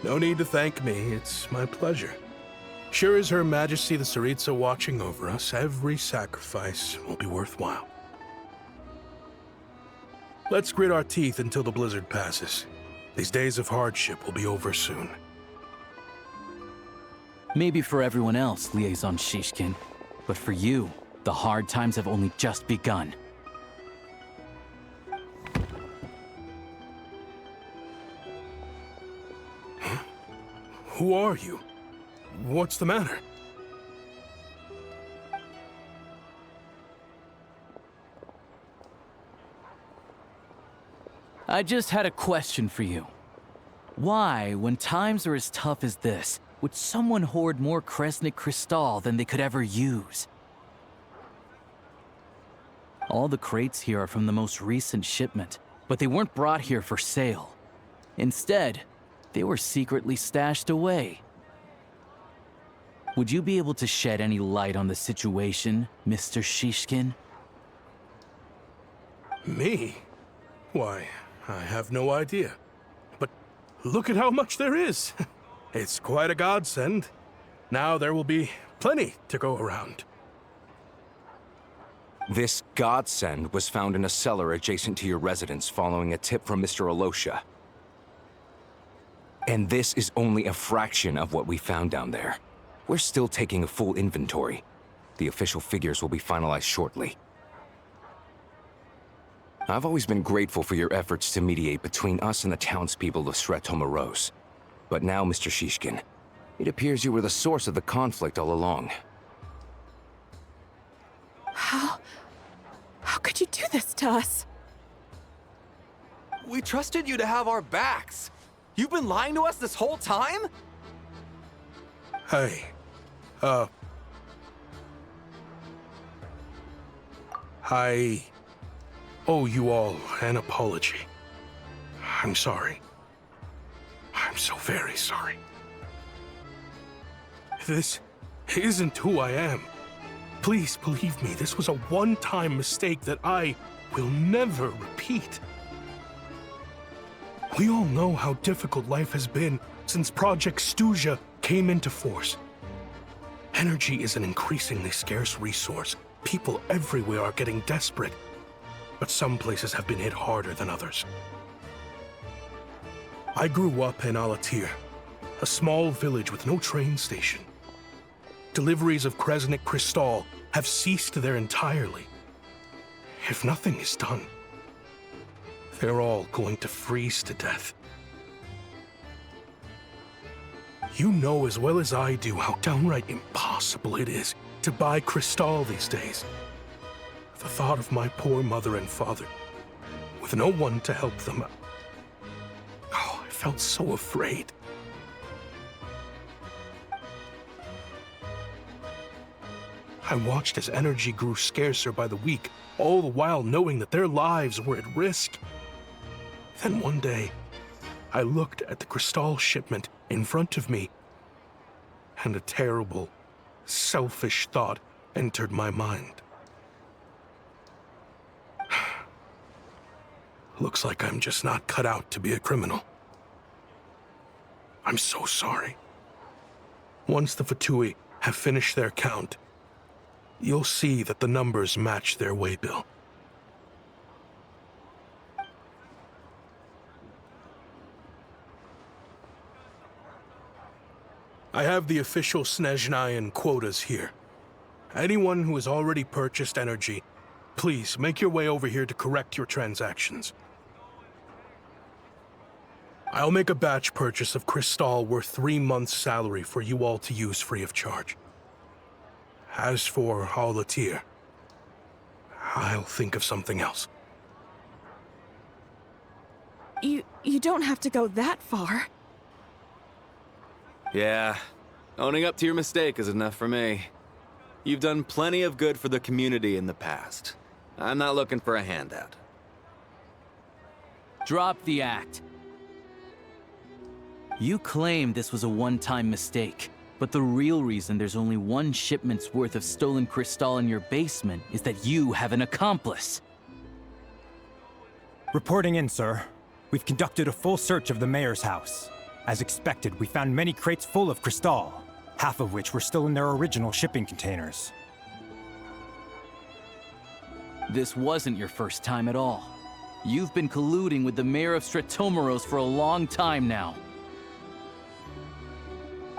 No need to thank me. It's my pleasure. Sure as Her Majesty the Tsaritsa watching over us, every sacrifice will be worthwhile. Let's grit our teeth until the blizzard passes. These days of hardship will be over soon. Maybe for everyone else, Liaison Shishkin, but for you, the hard times have only just begun. Huh? Who are you? What's the matter? I just had a question for you. Why, when times are as tough as this, would someone hoard more Kresnik Crystal than they could ever use? All the crates here are from the most recent shipment, but they weren't brought here for sale. Instead, they were secretly stashed away. Would you be able to shed any light on the situation, Mr. Shishkin? Me? Why, I have no idea. But look at how much there is. It's quite a godsend. Now there will be plenty to go around. This godsend was found in a cellar adjacent to your residence following a tip from Mr. Alosha. And this is only a fraction of what we found down there. We're still taking a full inventory. The official figures will be finalized shortly. I've always been grateful for your efforts to mediate between us and the townspeople of Sretomaros. But now, Mr. Shishkin, it appears you were the source of the conflict all along. How could you do this to us? We trusted you to have our backs. You've been lying to us this whole time? Hey, I owe you all an apology. I'm sorry. I'm so very sorry. This isn't who I am. Please believe me, this was a one-time mistake that I will never repeat. We all know how difficult life has been since Project Stuja came into force. Energy is an increasingly scarce resource. People everywhere are getting desperate, but some places have been hit harder than others. I grew up in Alatir, a small village with no train station. Deliveries of Kresnik Crystal have ceased there entirely. If nothing is done, they're all going to freeze to death. You know as well as I do how downright impossible it is to buy Crystal these days. The thought of my poor mother and father, with no one to help them, I felt so afraid. I watched as energy grew scarcer by the week, all the while knowing that their lives were at risk. Then one day, I looked at the Crystal shipment in front of me, and a terrible, selfish thought entered my mind. Looks like I'm just not cut out to be a criminal. I'm so sorry. Once the Fatui have finished their count, you'll see that the numbers match their waybill. I have the official Snezhnayan quotas here. Anyone who has already purchased energy, please make your way over here to correct your transactions. I'll make a batch purchase of Crystal worth 3 months' salary for you all to use free of charge. As for Alatir, I'll think of something else. You don't have to go that far. Yeah, owning up to your mistake is enough for me. You've done plenty of good for the community in the past. I'm not looking for a handout. Drop the act. You claim this was a one-time mistake, But the real reason there's only one shipment's worth of stolen crystal in your basement is that you have an accomplice. Reporting in, sir. We've conducted a full search of the mayor's house. As expected, we found many crates full of crystal, half of which were still in their original shipping containers. This wasn't your first time at all. You've been colluding with the mayor of Stratomeros for a long time now.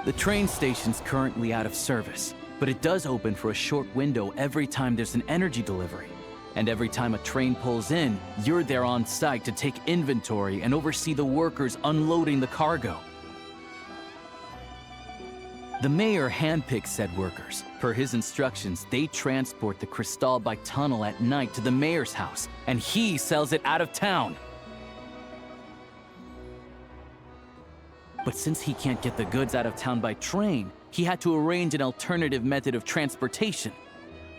The train station's currently out of service, but it does open for a short window every time there's an energy delivery. And every time a train pulls in, you're there on site to take inventory and oversee the workers unloading the cargo. The mayor handpicks said workers. Per his instructions, they transport the crystal by tunnel at night to the mayor's house, and he sells it out of town. But since he can't get the goods out of town by train, he had to arrange an alternative method of transportation.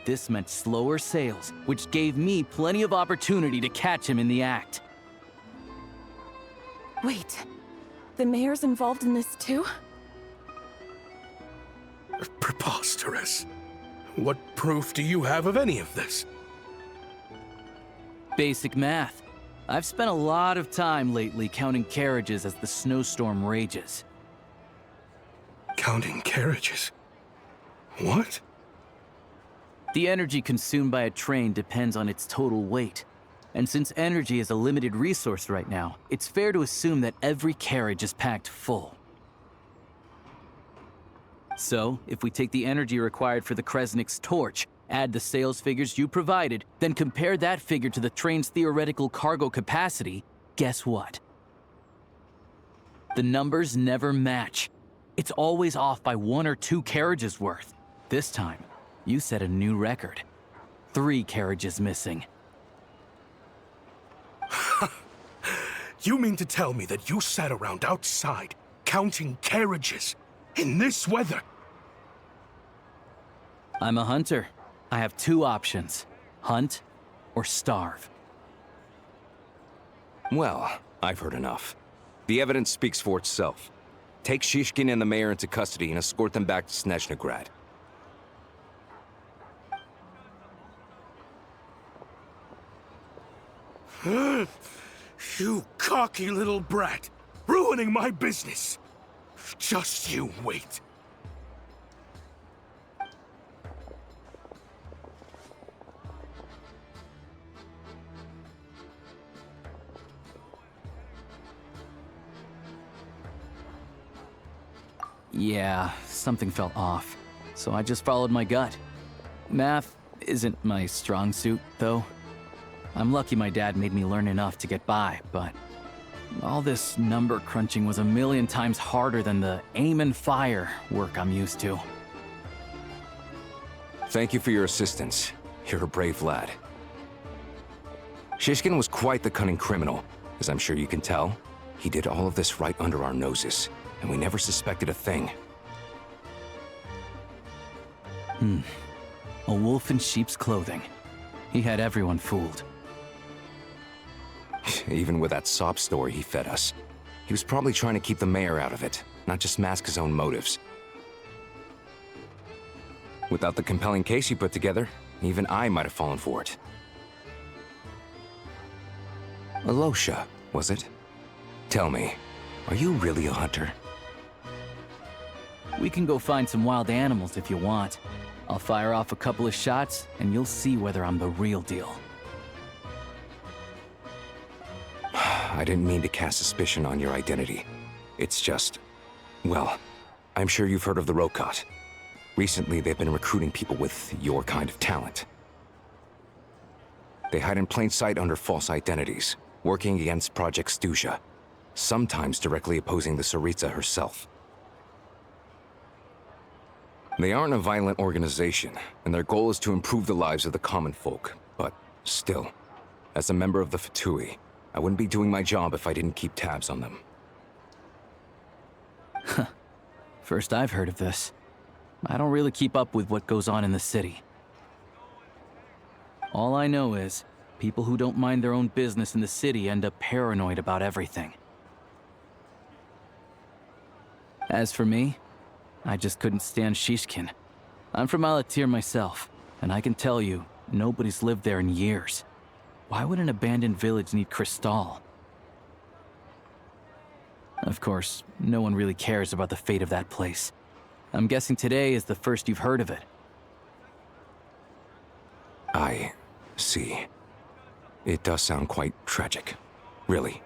This meant slower sales, which gave me plenty of opportunity to catch him in the act. Wait, the mayor's involved in this too? Preposterous. What proof do you have of any of this? Basic math. I've spent a lot of time lately counting carriages as the snowstorm rages. Counting carriages? What? The energy consumed by a train depends on its total weight. And since energy is a limited resource right now, it's fair to assume that every carriage is packed full. So, if we take the energy required for the Kresnik's torch, add the sales figures you provided, then compare that figure to the train's theoretical cargo capacity, guess what? The numbers never match. It's always off by 1 or 2 carriages worth. This time, you set a new record. 3 carriages missing. You mean to tell me that you sat around outside, counting carriages, in this weather? I'm a hunter. I have 2 options. Hunt or starve. Well, I've heard enough. The evidence speaks for itself. Take Shishkin and the mayor into custody and escort them back to Snezhnograd. You cocky little brat! Ruining my business! Just you wait. Yeah, something felt off. So I just followed my gut. Math isn't my strong suit, though. I'm lucky my dad made me learn enough to get by, but all this number crunching was a million times harder than the aim and fire work I'm used to. Thank you for your assistance. You're a brave lad. Shishkin was quite the cunning criminal, as I'm sure you can tell. He did all of this right under our noses, and we never suspected a thing. A wolf in sheep's clothing. He had everyone fooled. Even with that sob story he fed us. He was probably trying to keep the mayor out of it, not just mask his own motives. Without the compelling case you put together, even I might have fallen for it. Alosha, was it? Tell me, are you really a hunter? We can go find some wild animals if you want. I'll fire off a couple of shots, and you'll see whether I'm the real deal. I didn't mean to cast suspicion on your identity. It's just... well, I'm sure you've heard of the Rokot. Recently, they've been recruiting people with your kind of talent. They hide in plain sight under false identities, working against Project Stuzha, sometimes directly opposing the Tsaritsa herself. They aren't a violent organization, and their goal is to improve the lives of the common folk. But still, as a member of the Fatui, I wouldn't be doing my job if I didn't keep tabs on them. First I've heard of this. I don't really keep up with what goes on in the city. All I know is, people who don't mind their own business in the city end up paranoid about everything. As for me, I just couldn't stand Shishkin. I'm from Alatir myself, and I can tell you, nobody's lived there in years. Why would an abandoned village need Crystal? Of course, no one really cares about the fate of that place. I'm guessing today is the first you've heard of it. I see. It does sound quite tragic. Really.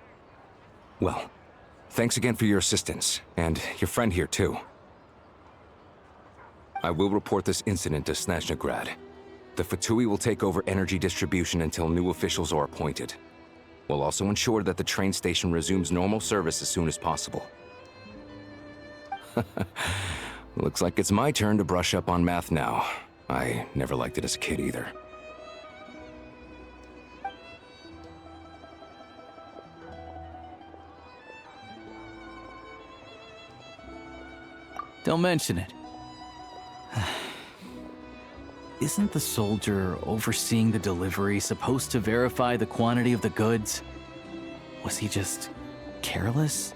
Well, thanks again for your assistance, and your friend here too. I will report this incident to Snezhnegrad. The Fatui will take over energy distribution until new officials are appointed. We'll also ensure that the train station resumes normal service as soon as possible. Looks like it's my turn to brush up on math now. I never liked it as a kid either. Don't mention it. Isn't the soldier overseeing the delivery supposed to verify the quantity of the goods? Was he just careless?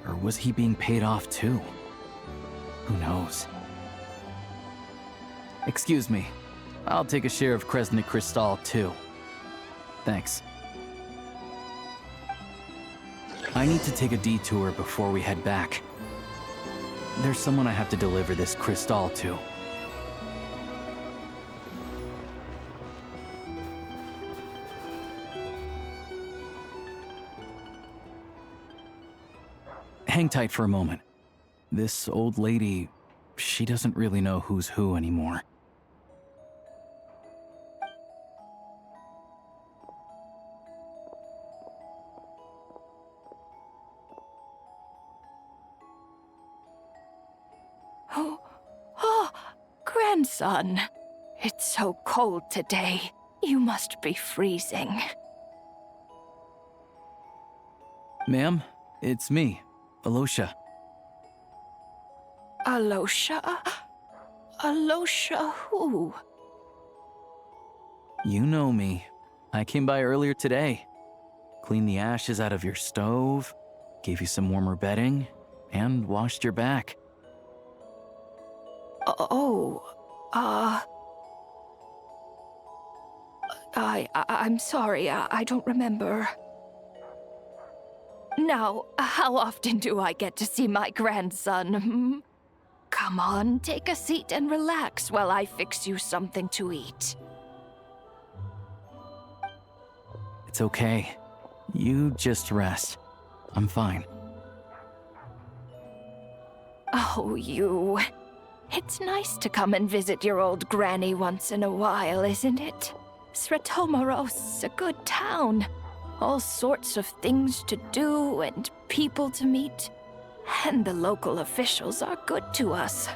Or was he being paid off too? Who knows? Excuse me. I'll take a share of Kresnik Crystal too. Thanks. I need to take a detour before we head back. There's someone I have to deliver this crystal to. Hang tight for a moment. This old lady, she doesn't really know who's who anymore. Oh, grandson. It's so cold today. You must be freezing. Ma'am, it's me, Alosha. Alosha? Alosha who? You know me. I came by earlier today. Cleaned the ashes out of your stove, gave you some warmer bedding, and washed your back. I'm sorry, I don't remember. Now, how often do I get to see my grandson, hmm? Come on, take a seat and relax while I fix you something to eat. It's okay. You just rest. I'm fine. Oh, you. It's nice to come and visit your old granny once in a while, isn't it? Sretomaros, a good town. All sorts of things to do and people to meet. And the local officials are good to us.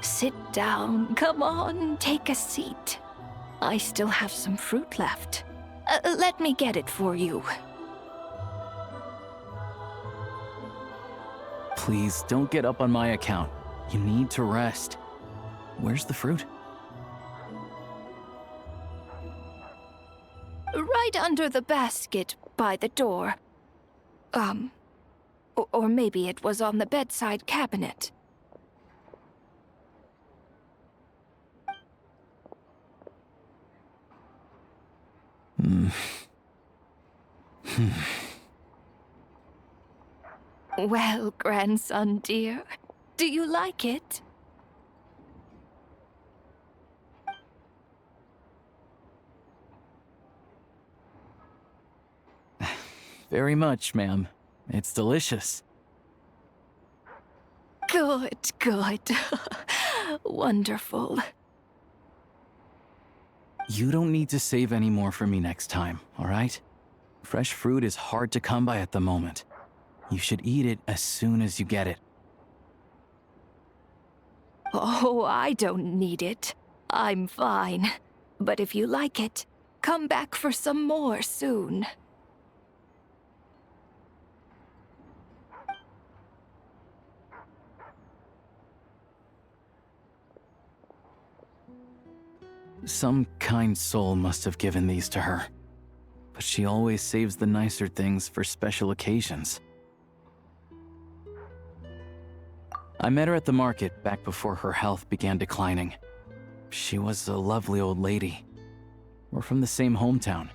Sit down, come on, take a seat. I still have some fruit left. Let me get it for you. Please, don't get up on my account. You need to rest. Where's the fruit? Right under the basket by the door. Or maybe it was on the bedside cabinet. Well, grandson dear, do you like it? Very much, ma'am. It's delicious. Good, good. Wonderful. You don't need to save any more for me next time, all right? Fresh fruit is hard to come by at the moment. You should eat it as soon as you get it. Oh, I don't need it. I'm fine. But if you like it, come back for some more soon. Some kind soul must have given these to her. But she always saves the nicer things for special occasions. I met her at the market back before her health began declining. She was a lovely old lady. We're from the same hometown.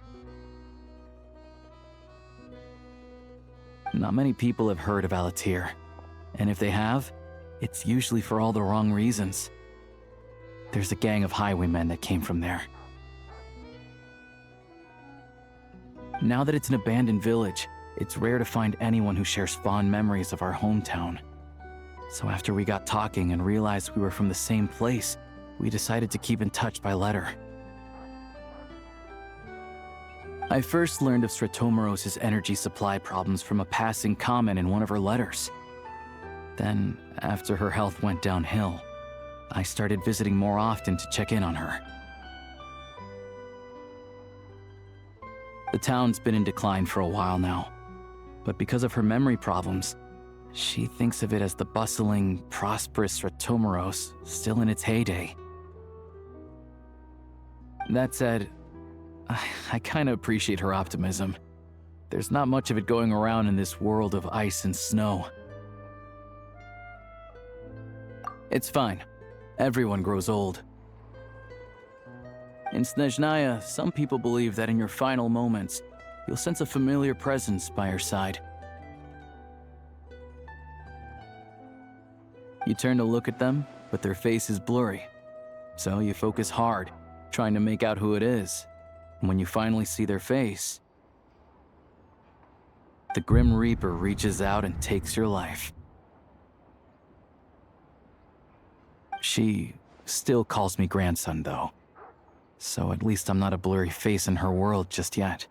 Not many people have heard of Alatir, and if they have, it's usually for all the wrong reasons. There's a gang of highwaymen that came from there. Now that it's an abandoned village, it's rare to find anyone who shares fond memories of our hometown. So after we got talking and realized we were from the same place, we decided to keep in touch by letter. I first learned of Stratomoros's energy supply problems from a passing comment in one of her letters. Then, after her health went downhill, I started visiting more often to check in on her. The town's been in decline for a while now, but because of her memory problems, she thinks of it as the bustling, prosperous Stratomoros still in its heyday. That said, I kinda appreciate her optimism. There's not much of it going around in this world of ice and snow. It's fine. Everyone grows old. In Snezhnaya, some people believe that in your final moments, you'll sense a familiar presence by your side. You turn to look at them, but their face is blurry. So you focus hard, trying to make out who it is. And when you finally see their face, the Grim Reaper reaches out and takes your life. She still calls me grandson, though. So at least I'm not a blurry face in her world just yet.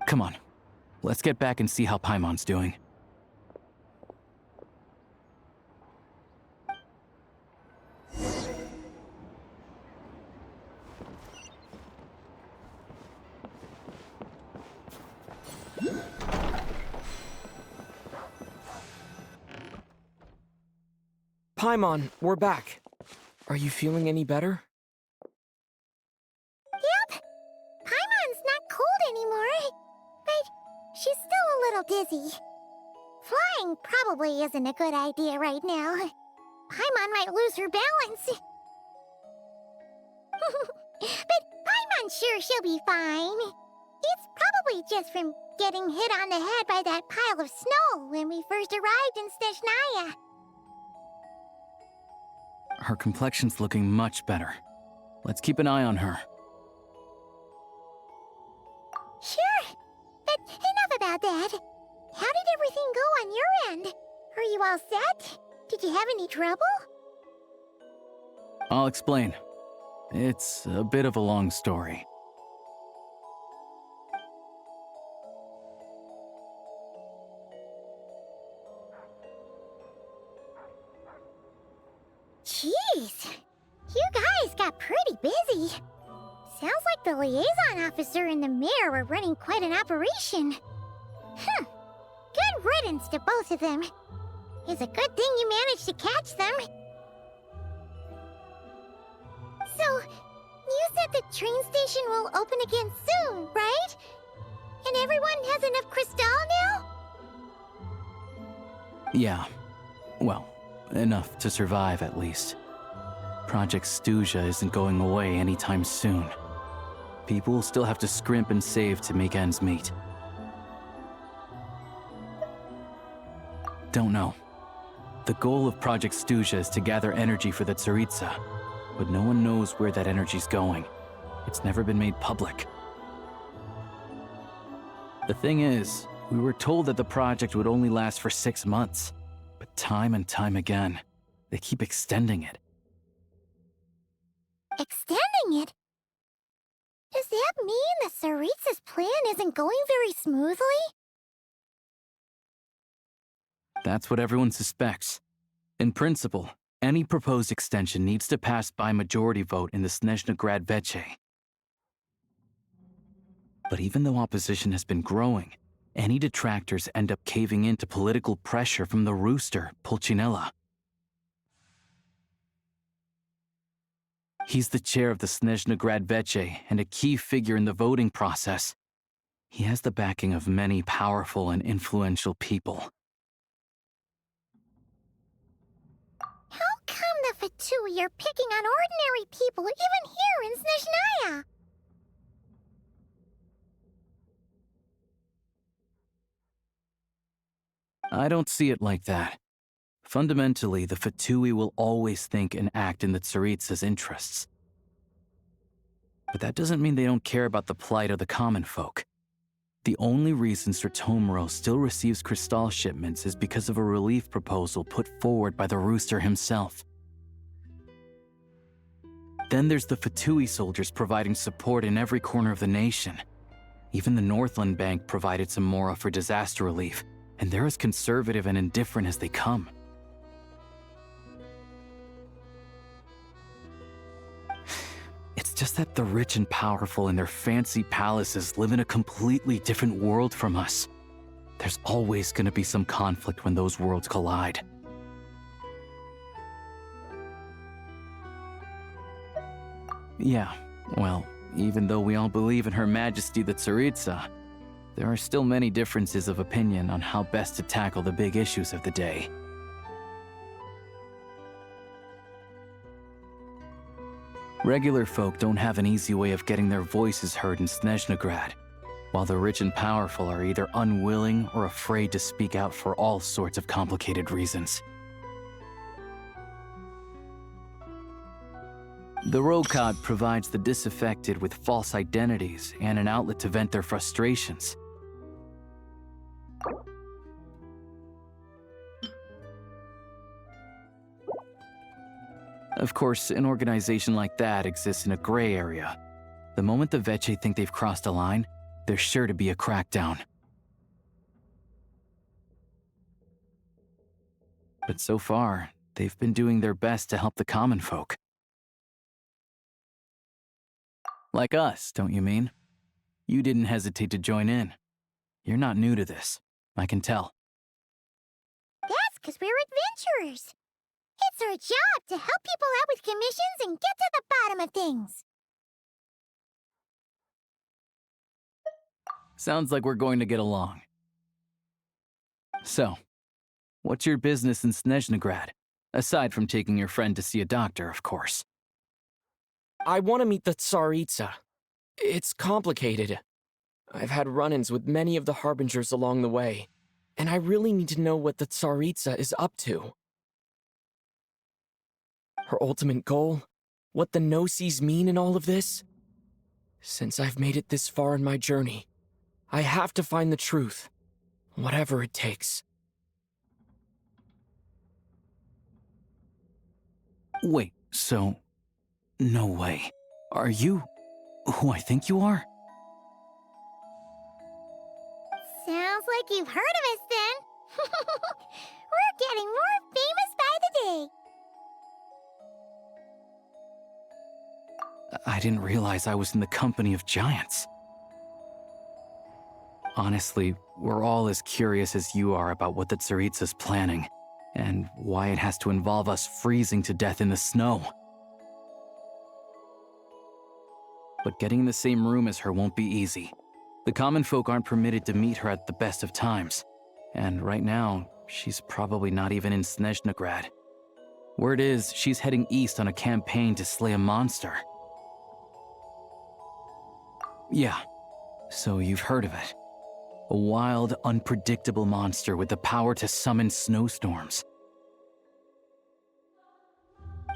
Come on, let's get back and see how Paimon's doing. Paimon, we're back. Are you feeling any better? Yep. Paimon's not cold anymore, but she's still a little dizzy. Flying probably isn't a good idea right now. Paimon might lose her balance. But Paimon's sure she'll be fine. It's probably just from getting hit on the head by that pile of snow when we first arrived in Snezhnaya. Her complexion's looking much better. Let's keep an eye on her. Sure, but enough about that. How did everything go on your end? Are you all set? Did you have any trouble? I'll explain. It's a bit of a long story. Jeez, you guys got pretty busy. Sounds like the liaison officer and the mayor were running quite an operation. Good riddance to both of them. It's a good thing you managed to catch them. So, you said the train station will open again soon, right? And everyone has enough crystal now? Yeah. Well, enough to survive at least. Project Stuja isn't going away anytime soon. People will still have to scrimp and save to make ends meet. Don't know. The goal of Project Stuja is to gather energy for the Tsaritsa, but no one knows where that energy's going. It's never been made public. The thing is, we were told that the project would only last for 6 months, but time and time again, they keep extending it. Extending it? Does that mean the Tsaritsa's plan isn't going very smoothly? That's what everyone suspects. In principle, any proposed extension needs to pass by majority vote in the Snezhna Veche. But even though opposition has been growing, any detractors end up caving in to political pressure from the rooster, Pulcinella. He's the chair of the Snezhna Veche and a key figure in the voting process. He has the backing of many powerful and influential people. Fatui are picking on ordinary people even here in Snezhnaya. I don't see it like that. Fundamentally, the Fatui will always think and act in the Tsaritsa's interests. But that doesn't mean they don't care about the plight of the common folk. The only reason Sratomiro still receives Crystal shipments is because of a relief proposal put forward by the Rooster himself. Then there's the Fatui soldiers providing support in every corner of the nation. Even the Northland Bank provided some mora for disaster relief, and they're as conservative and indifferent as they come. It's just that the rich and powerful in their fancy palaces live in a completely different world from us. There's always going to be some conflict when those worlds collide. Yeah, well, even though we all believe in Her Majesty the Tsaritsa, there are still many differences of opinion on how best to tackle the big issues of the day. Regular folk don't have an easy way of getting their voices heard in Snezhnegrad, while the rich and powerful are either unwilling or afraid to speak out for all sorts of complicated reasons. The Rokad provides the disaffected with false identities and an outlet to vent their frustrations. Of course, an organization like that exists in a gray area. The moment the VII think they've crossed a line, there's sure to be a crackdown. But so far, they've been doing their best to help the common folk. Like us, don't you mean? You didn't hesitate to join in. You're not new to this, I can tell. That's because we're adventurers. It's our job to help people out with commissions and get to the bottom of things. Sounds like we're going to get along. So, what's your business in Snezhnegrad? Aside from taking your friend to see a doctor, of course. I want to meet the Tsaritsa. It's complicated. I've had run-ins with many of the Harbingers along the way, and I really need to know what the Tsaritsa is up to. Her ultimate goal? What the no-sees mean in all of this? Since I've made it this far in my journey, I have to find the truth, whatever it takes. Wait, so... No way. Are you who I think you are? Sounds like you've heard of us then. We're getting more famous by the day. I didn't realize I was in the company of giants. Honestly, we're all as curious as you are about what the Tsaritsa's planning, and why it has to involve us freezing to death in the snow. But getting in the same room as her won't be easy. The common folk aren't permitted to meet her at the best of times, and right now, she's probably not even in Snezhnegrad. Word is, she's heading east on a campaign to slay a monster. Yeah, so you've heard of it. A wild, unpredictable monster with the power to summon snowstorms.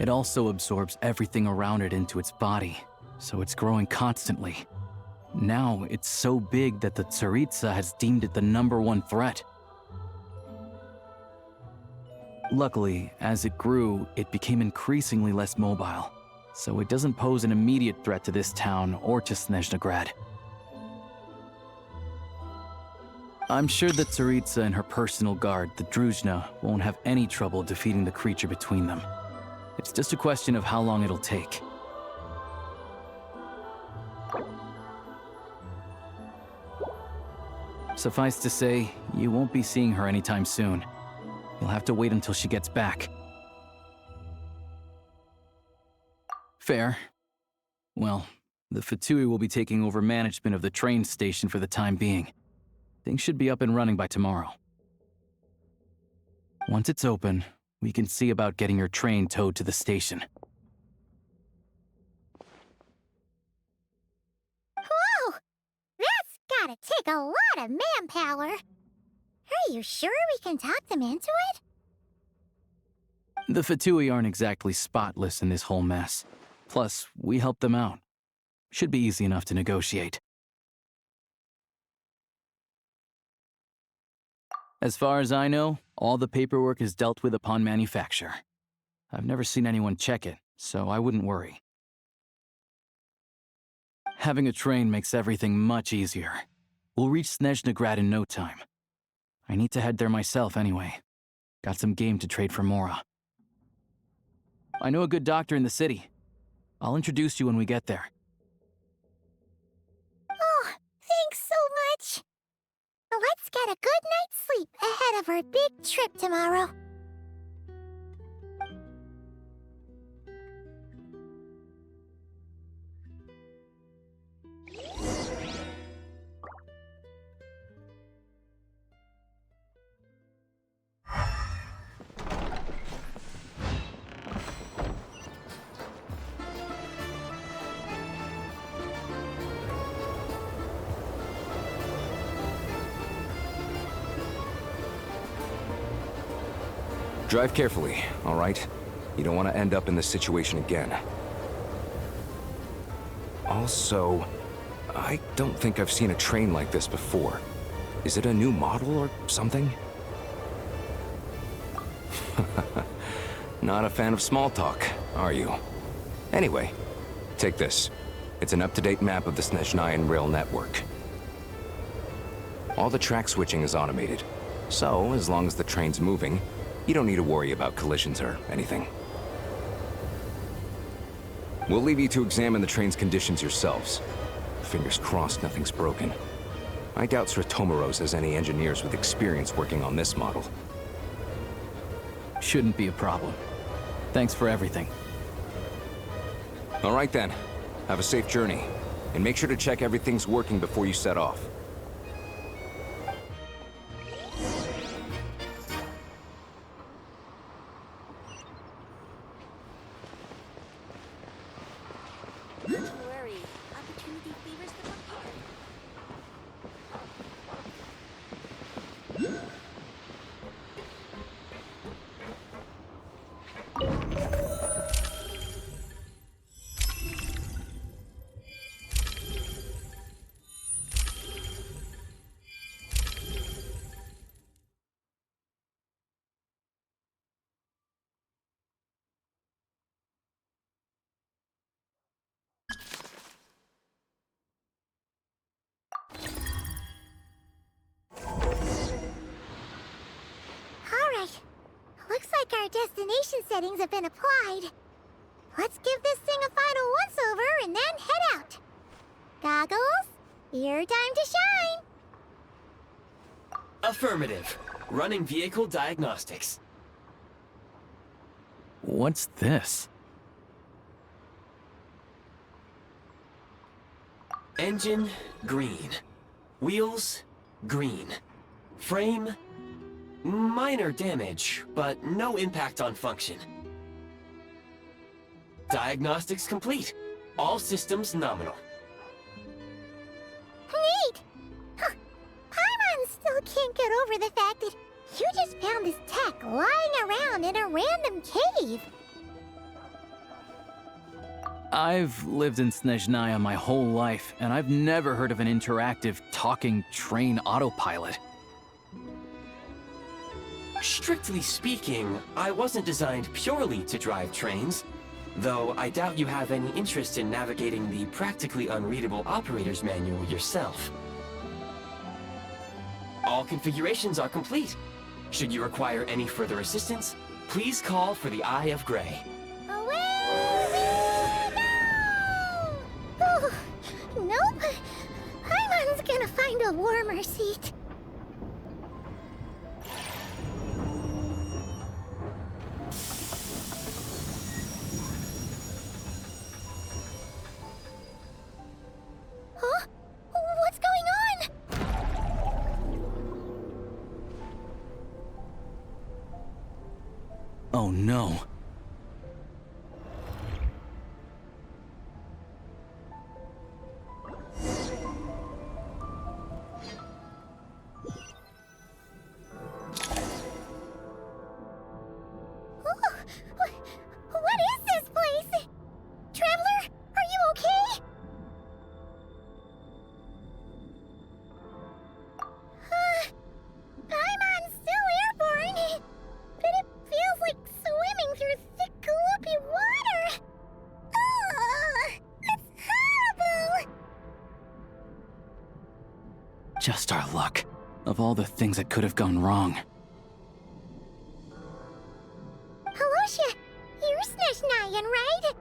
It also absorbs everything around it into its body, so it's growing constantly. Now, it's so big that the Tsaritsa has deemed it the #1 threat. Luckily, as it grew, it became increasingly less mobile, so it doesn't pose an immediate threat to this town or to Snezhnegrad. I'm sure that Tsaritsa and her personal guard, the Druzhna, won't have any trouble defeating the creature between them. It's just a question of how long it'll take. Suffice to say, you won't be seeing her anytime soon. You'll have to wait until she gets back. Fair. Well, the Fatui will be taking over management of the train station for the time being. Things should be up and running by tomorrow. Once it's open, We can see about getting your train towed to the station. Whoa! That's gotta take a lot of manpower. Are you sure we can talk them into it? The Fatui aren't exactly spotless in this whole mess. Plus, we helped them out. Should be easy enough to negotiate. As far as I know, all the paperwork is dealt with upon manufacture. I've never seen anyone check it, so I wouldn't worry. Having a train makes everything much easier. We'll reach Snezhnegrad in no time. I need to head there myself anyway. Got some game to trade for Mora. I know a good doctor in the city. I'll introduce you when we get there. Oh, thanks so much. Let's get a good night's sleep ahead of our big trip tomorrow. Drive carefully, all right? You don't want to end up in this situation again. Also, I don't think I've seen a train like this before. Is it a new model or something? Not a fan of small talk, are you? Anyway, take this. It's an up-to-date map of the Snezhnayan rail network. All the track switching is automated, so as long as the train's moving, you don't need to worry about collisions or anything. We'll leave you to examine the train's conditions yourselves. Fingers crossed nothing's broken. I doubt Sratomaros has any engineers with experience working on this model. Shouldn't be a problem. Thanks for everything. All right then. Have a safe journey. And make sure to check everything's working before you set off. Looks like our destination settings have been applied. Let's give this thing a final once-over and then head out. Goggles, your time to shine. Affirmative. Running vehicle diagnostics. What's this? Engine, green. Wheels, green. Frame, minor damage, but no impact on function. Diagnostics complete. All systems nominal. Neat! Huh. Paimon still can't get over the fact that you just found this tech lying around in a random cave. I've lived in Snezhnaya my whole life, and I've never heard of an interactive, talking train autopilot. Strictly speaking, I wasn't designed purely to drive trains, though I doubt you have any interest in navigating the practically unreadable operator's manual yourself. All configurations are complete. Should you require any further assistance, please call for the Eye of Grey. Oh, nope. Paimon's gonna find a warmer seat. Huh? What's going on? Oh no. What is this place? Traveler, are you okay? Paimon's still airborne, but it feels like swimming through thick, gloopy water. Ugh, that's horrible! Just our luck. Of all the things that could have gone wrong. Halosha, you're Snezhnayan, right?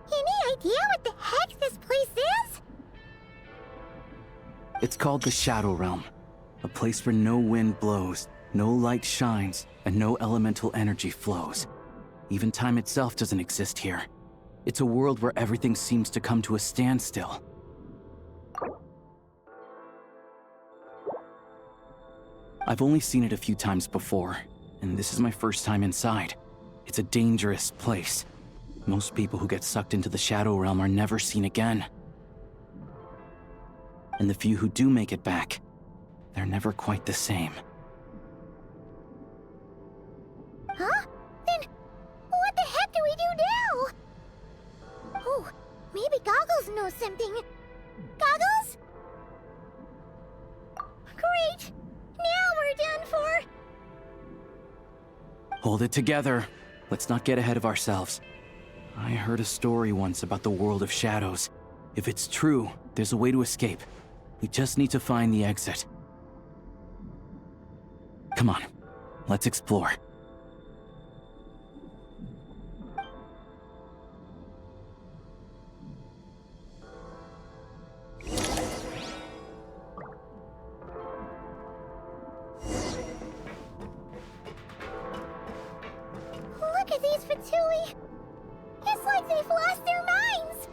Any idea what the heck this place is? It's called the Shadow Realm. A place where no wind blows, no light shines, and no elemental energy flows. Even time itself doesn't exist here. It's a world where everything seems to come to a standstill. I've only seen it a few times before, and this is my first time inside. It's a dangerous place. Most people who get sucked into the Shadow Realm are never seen again. And the few who do make it back, they're never quite the same. Huh? Then, what the heck do we do now? Oh, maybe Goggles knows something. Goggles? Great! Now we're done for! Hold it together. Let's not get ahead of ourselves. I heard a story once about the world of shadows. If it's true, there's a way to escape. We just need to find the exit. Come on, let's explore. Look at these Fatui! It's like they've lost their minds!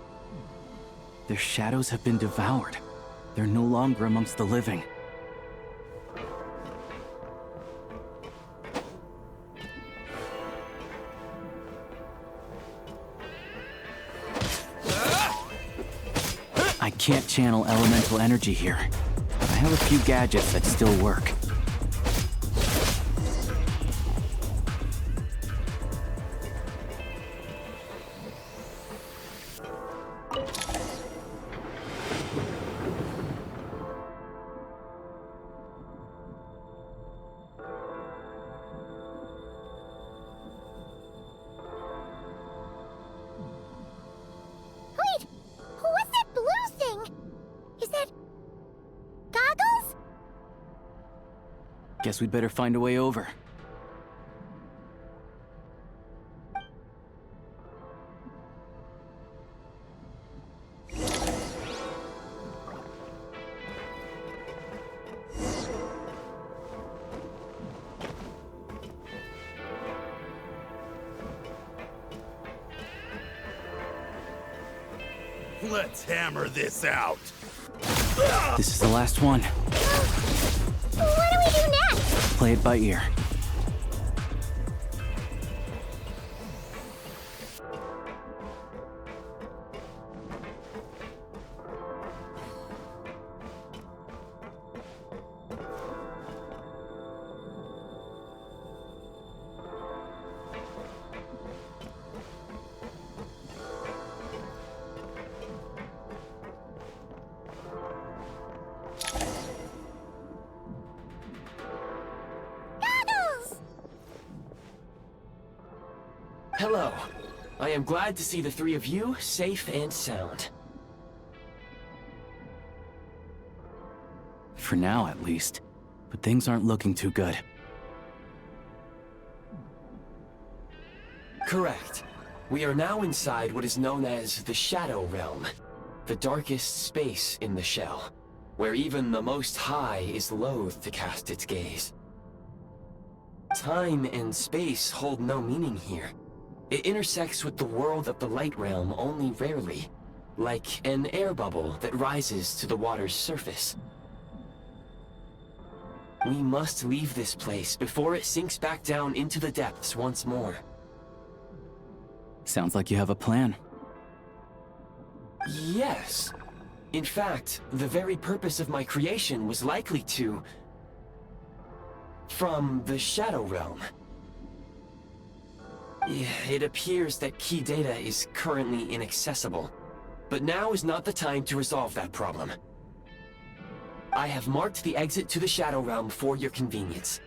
Their shadows have been devoured. They're no longer amongst the living. I can't channel elemental energy here. I have a few gadgets that still work. Wait! What's that blue thing? Is that... Goggles? Guess we'd better find a way over. Let's hammer this out. This is the last one. What do we do next? Play it by ear. Goggles! Hello. I am glad to see the three of you safe and sound. For now, at least. But things aren't looking too good. Correct. We are now inside what is known as the Shadow Realm, the darkest space in the shell, where even the Most High is loath to cast its gaze. Time and space hold no meaning here. It intersects with the world of the Light Realm only rarely, like an air bubble that rises to the water's surface. We must leave this place before it sinks back down into the depths once more. Sounds like you have a plan. Yes. In fact, the very purpose of my creation was likely to... from the Shadow Realm. It appears that key data is currently inaccessible, but now is not the time to resolve that problem. I have marked the exit to the Shadow Realm for your convenience.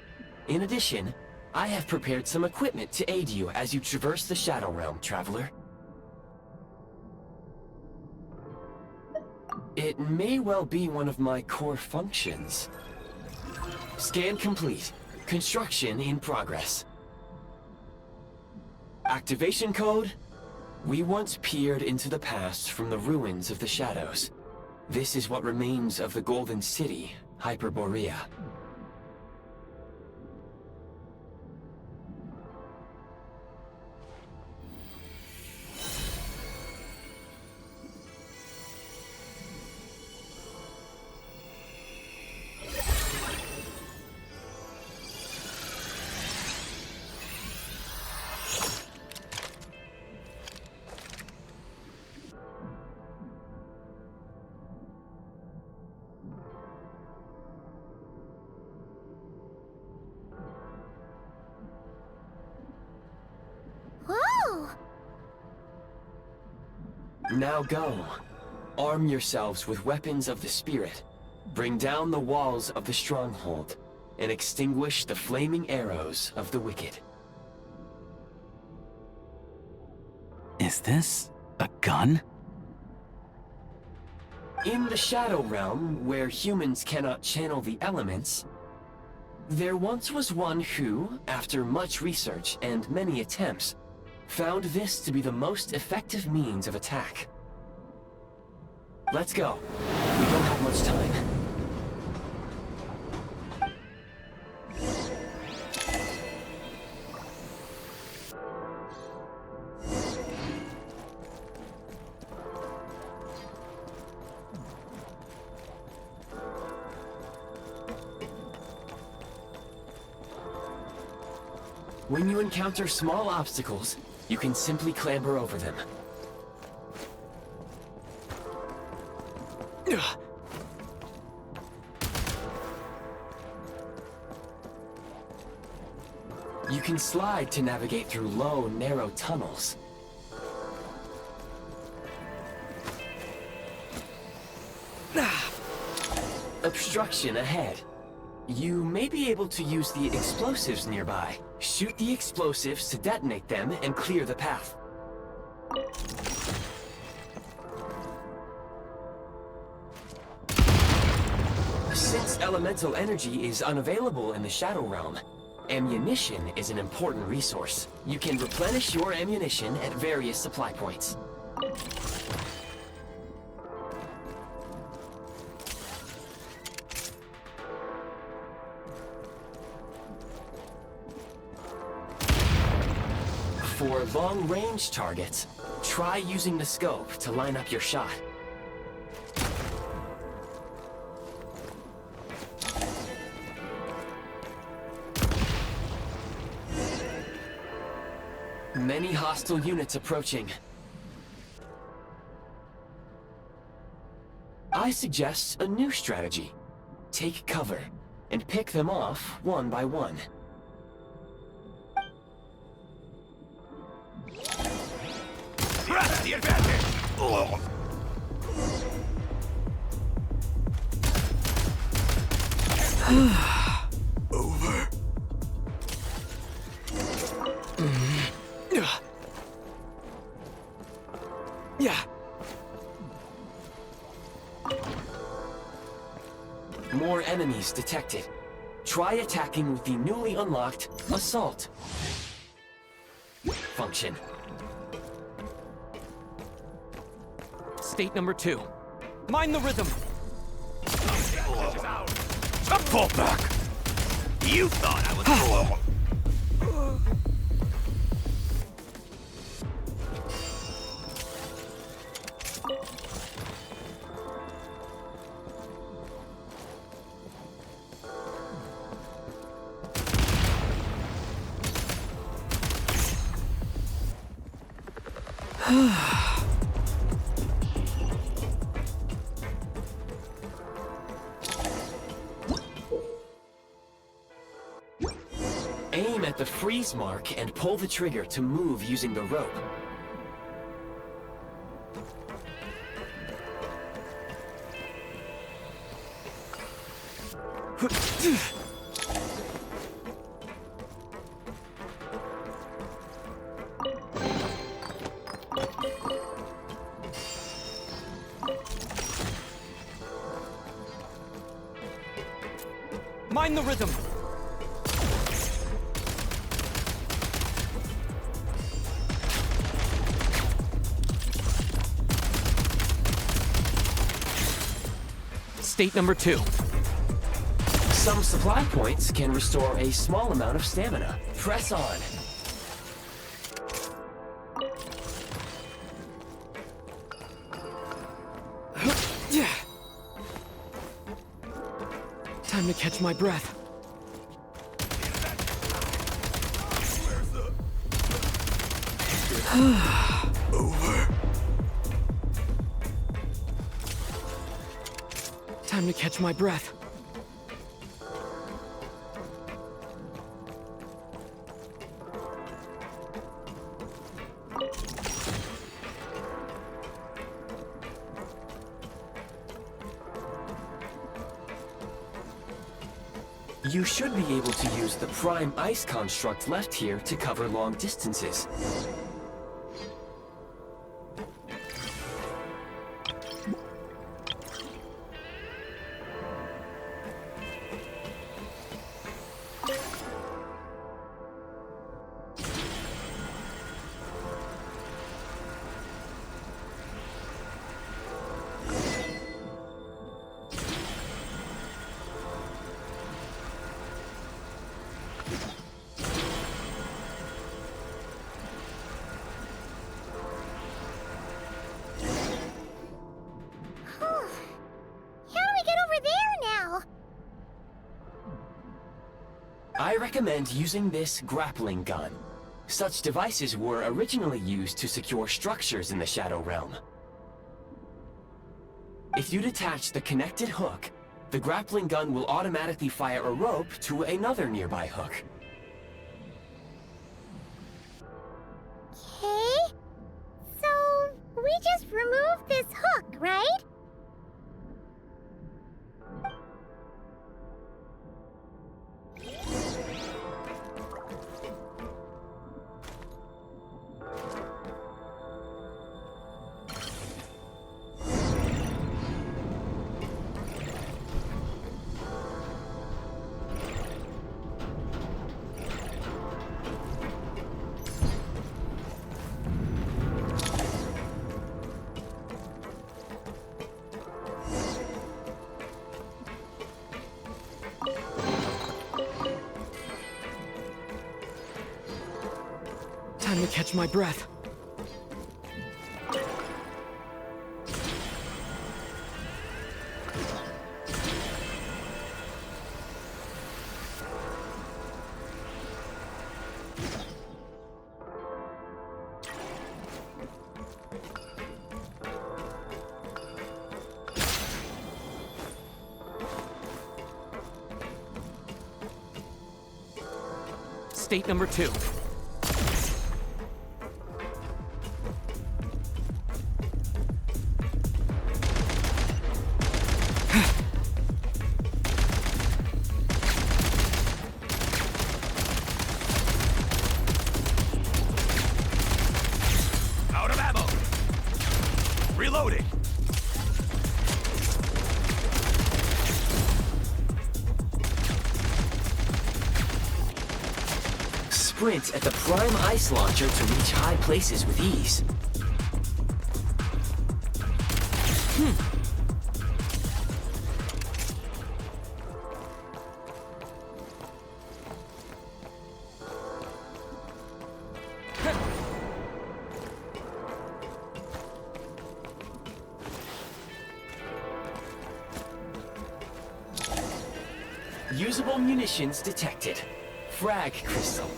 In addition, I have prepared some equipment to aid you as you traverse the Shadow Realm, Traveler. It may well be one of my core functions. Scan complete. Construction in progress. Activation code? We once peered into the past from the ruins of the shadows. This is what remains of the Golden City, Hyperborea. Whoa! Now go. Arm yourselves with weapons of the spirit. Bring down the walls of the stronghold, and extinguish the flaming arrows of the wicked. Is this a gun? In the Shadow Realm, where humans cannot channel the elements, there once was one who, after much research and many attempts, found this to be the most effective means of attack. Let's go. We don't have much time. When you encounter small obstacles, you can simply clamber over them. You can slide to navigate through low, narrow tunnels. Obstruction ahead. You may be able to use the explosives nearby. Shoot the explosives to detonate them and clear the path. Since elemental energy is unavailable in the Shadow Realm, ammunition is an important resource. You can replenish your ammunition at various supply points. For long-range targets, try using the scope to line up your shot. Many hostile units approaching. I suggest a new strategy. Take cover, and pick them off one by one. Press the advantage! Over. Yeah. More enemies detected. Try attacking with the newly unlocked Assault function. State number 2. Mind the rhythm. Fall back! You thought I was... Aim at the freeze mark and pull the trigger to move using the rope. Mind the rhythm! State number 2. Some supply points can restore a small amount of stamina. Press on. Time to catch my breath. Over. Time to catch my breath. You should be able to use the prime ice construct left here to cover long distances. I recommend using this grappling gun. Such devices were originally used to secure structures in the Shadow Realm. If you detach the connected hook, the grappling gun will automatically fire a rope to another nearby hook. Okay. So, we just removed this hook, right? Time to catch my breath. State number 2. Out of ammo. Reloading. Sprint at the prime ice launcher to reach high places with ease. Usable munitions detected. Frag crystal.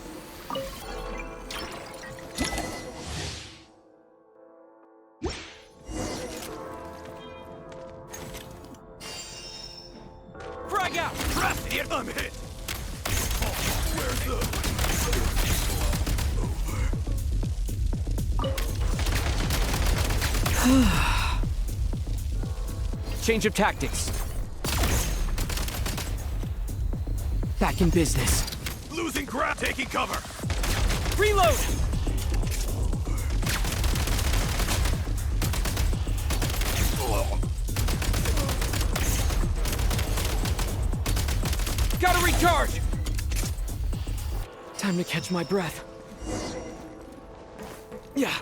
blasted here. I'm hit. Where's the... Change of tactics. Back in business. Losing ground. Taking cover. Reload! Gotta recharge! Time to catch my breath. Yeah.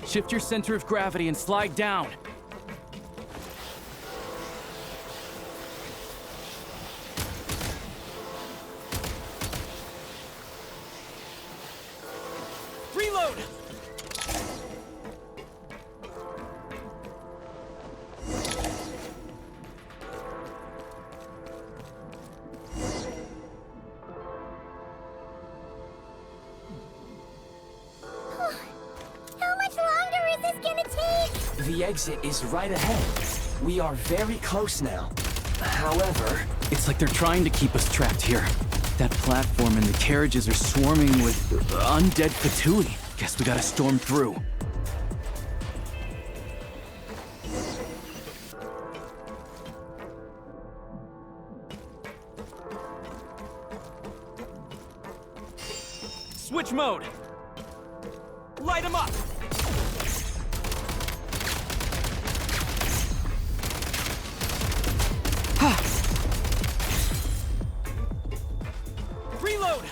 Shift your center of gravity and slide down. Reload! The exit is right ahead. We are very close now. However... It's like they're trying to keep us trapped here. That platform and the carriages are swarming with undead fatui. Guess we gotta storm through. Switch mode! Light 'em up! Reload!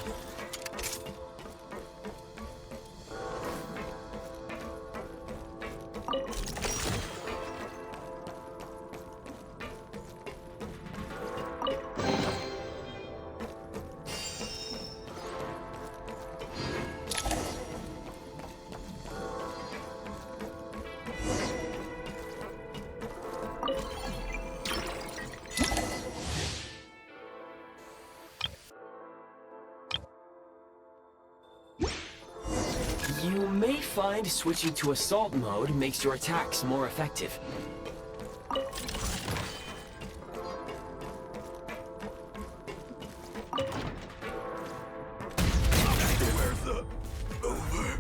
You may find switching to assault mode makes your attacks more effective. Where's the... over?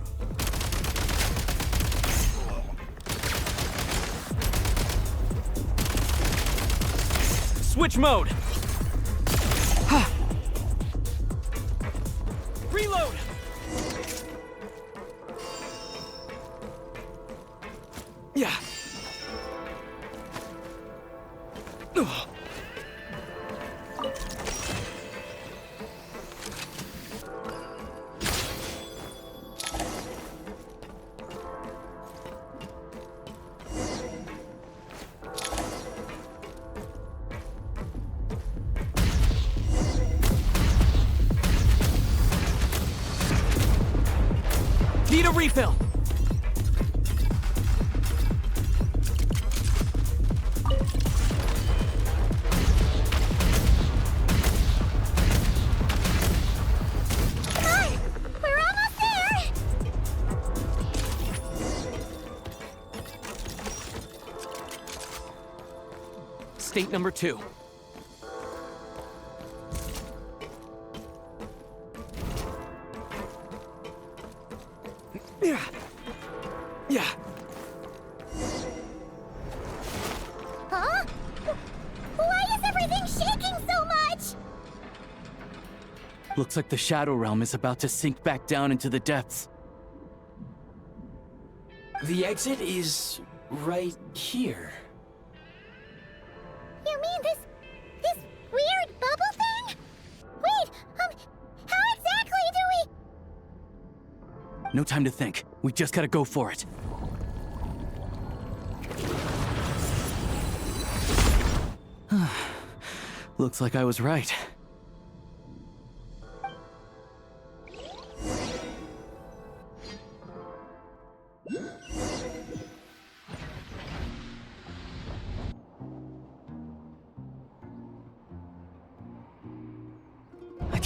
Switch mode! Reload! Yeah. Ugh. Need a refill. State number 2. Yeah. Yeah. Huh? Why is everything shaking so much? Looks like the Shadow Realm is about to sink back down into the depths. The exit is right here. You mean this weird bubble thing? Wait, how exactly do we... No time to think. We just gotta go for it. Looks like I was right.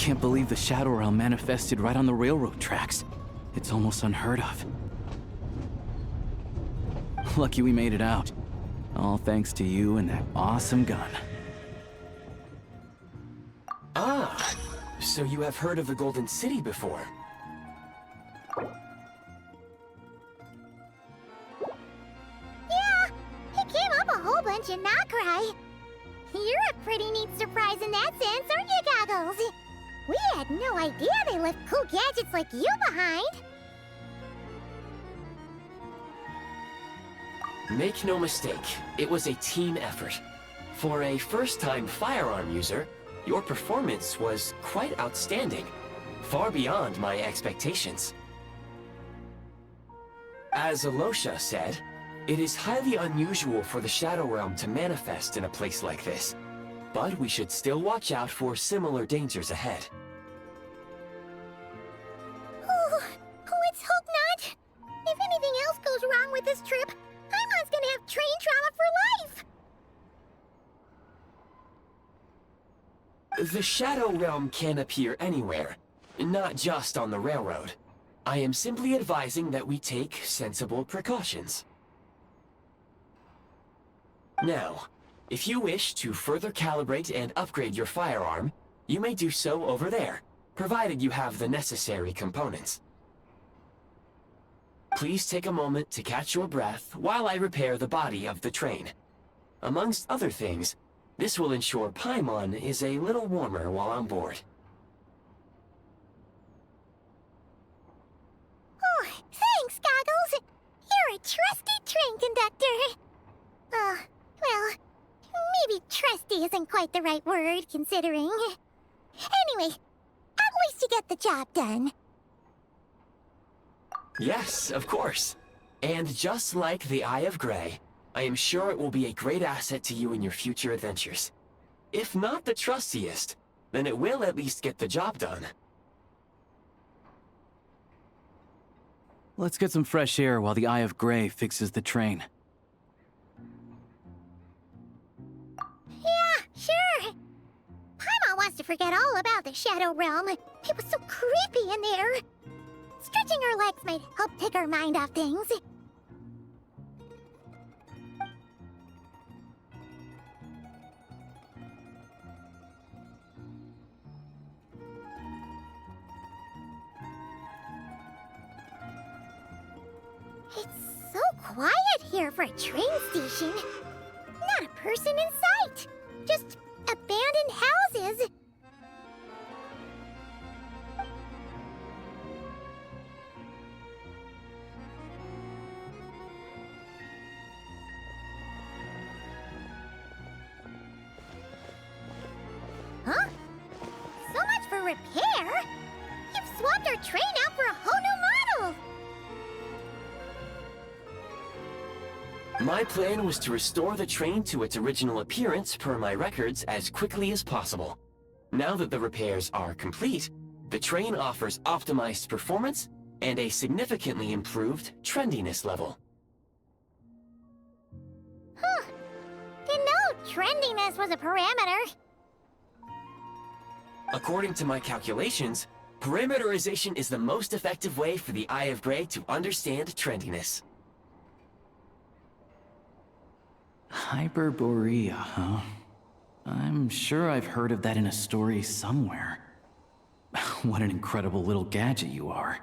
can't believe the Shadow Realm manifested right on the railroad tracks. It's almost unheard of. Lucky we made it out. All thanks to you and that awesome gun. Ah, so you have heard of the Golden City before? Yeah, he came up a whole bunch in Nokrai. You're a pretty neat surprise in that sense, aren't you, Goggles? We had no idea they left cool gadgets like you behind. Make no mistake, it was a team effort. For a first-time firearm user, your performance was quite outstanding, far beyond my expectations. As Alosha said, it is highly unusual for the Shadow Realm to manifest in a place like this, but we should still watch out for similar dangers ahead. Oh, let's hope not. If anything else goes wrong with this trip, Paimon's gonna have train trauma for life. The Shadow Realm can appear anywhere, not just on the railroad. I am simply advising that we take sensible precautions. Now, if you wish to further calibrate and upgrade your firearm, you may do so over there, provided you have the necessary components. Please take a moment to catch your breath while I repair the body of the train. Amongst other things, this will ensure Paimon is a little warmer while on board. Oh, thanks, Goggles. You're a trusty train conductor. Well, maybe trusty isn't quite the right word, considering. Anyway, at least you get the job done. Yes, of course. And just like the Eye of Grey, I am sure it will be a great asset to you in your future adventures. If not the trustiest, then it will at least get the job done. Let's get some fresh air while the Eye of Grey fixes the train. Yeah, sure. Paimon wants to forget all about the Shadow Realm. It was so creepy in there. Stretching her legs might help take her mind off things. It's so quiet here for a train station. Not a person in sight. Just abandoned houses. Huh? So much for repair? You've swapped our train out for a whole new model! My plan was to restore the train to its original appearance per my records as quickly as possible. Now that the repairs are complete, the train offers optimized performance and a significantly improved trendiness level. Huh. Didn't know trendiness was a parameter. According to my calculations, parameterization is the most effective way for the Eye of Grey to understand trendiness. Hyperborea, huh? I'm sure I've heard of that in a story somewhere. What an incredible little gadget you are.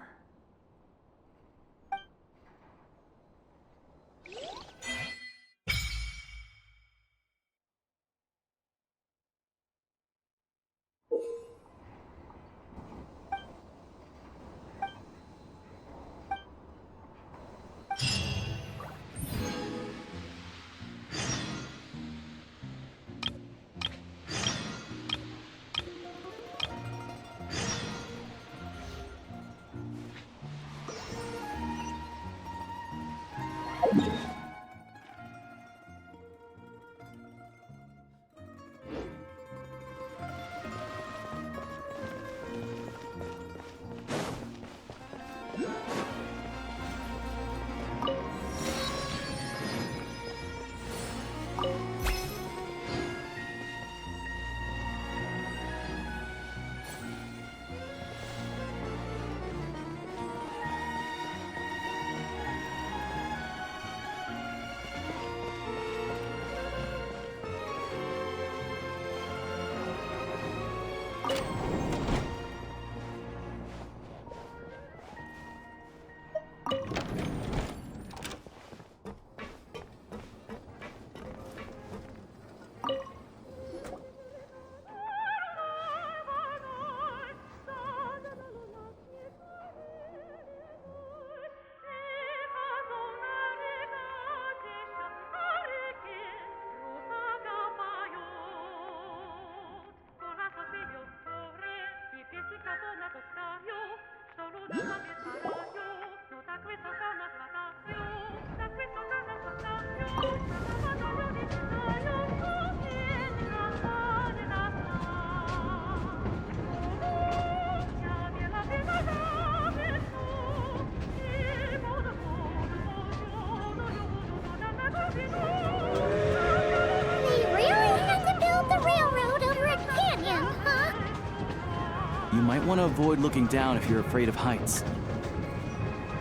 You might want to avoid looking down if you're afraid of heights.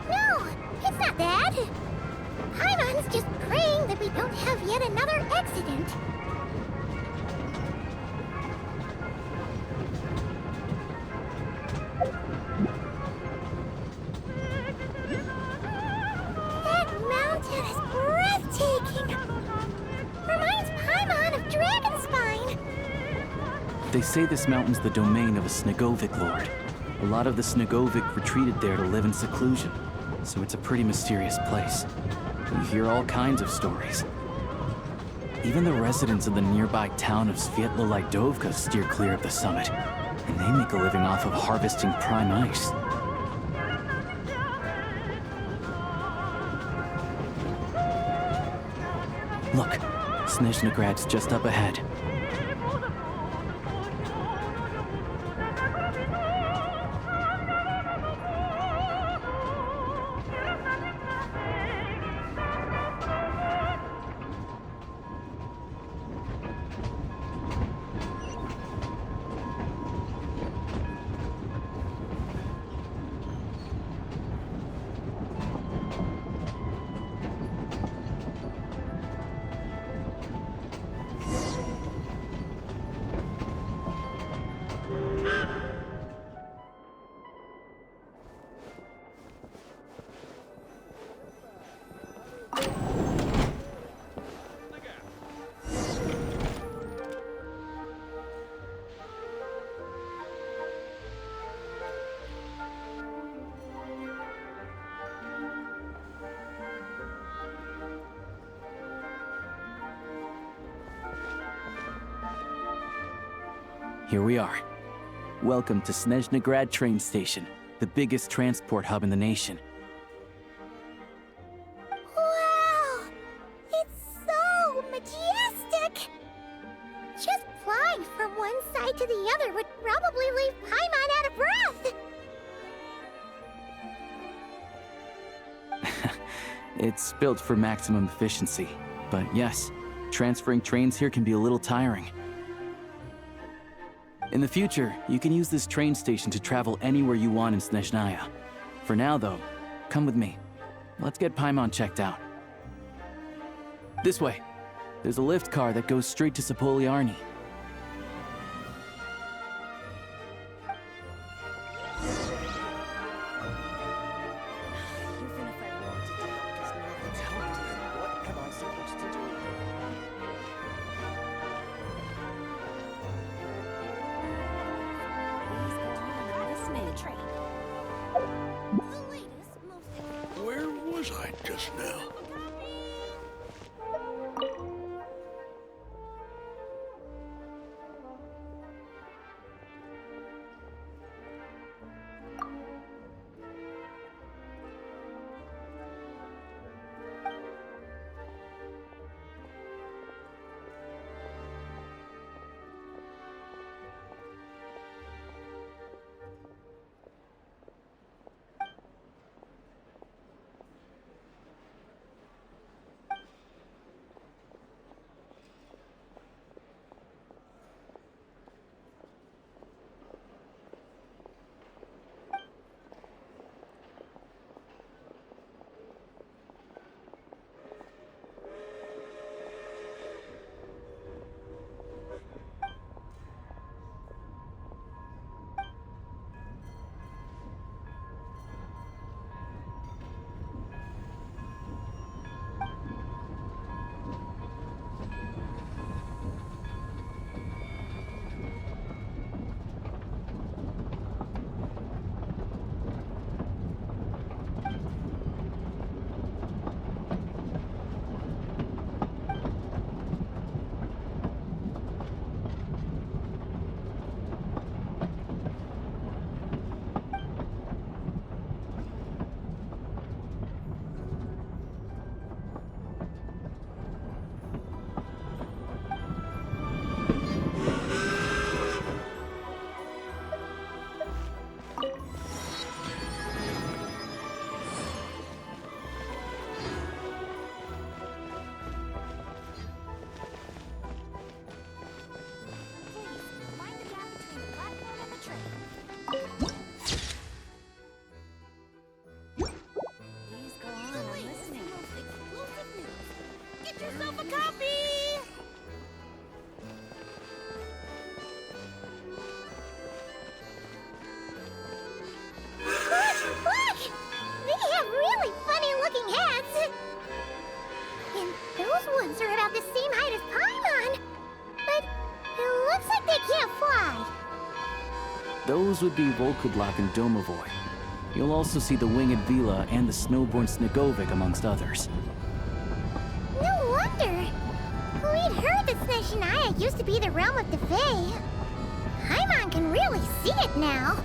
No, it's not that. Paimon's just praying that we don't have yet another accident. That mountain is breathtaking. Reminds Paimon of Dragonspine. They say this mountain's the domain of a Snegovic lord. A lot of the Snegovic retreated there to live in seclusion, so it's a pretty mysterious place. You hear all kinds of stories. Even the residents of the nearby town of Svietlo-Lidovka steer clear of the summit, and they make a living off of harvesting prime ice. Look, Snezhnograd's just up ahead. Here we are. Welcome to Snezhnograd train station, the biggest transport hub in the nation. Wow! It's so majestic! Just flying from one side to the other would probably leave Paimon out of breath! It's built for maximum efficiency, but yes, transferring trains here can be a little tiring. In the future, you can use this train station to travel anywhere you want in Snezhnaya. For now, though, come with me. Let's get Paimon checked out. This way. There's a lift car that goes straight to Sapoliarni. Where was I just now? Those would be Volkudlak and Domovoy. You'll also see the winged Vila and the snowborn Snegovik amongst others. No wonder! We'd heard that Snezhnaya used to be the realm of the Fae. Paimon can really see it now.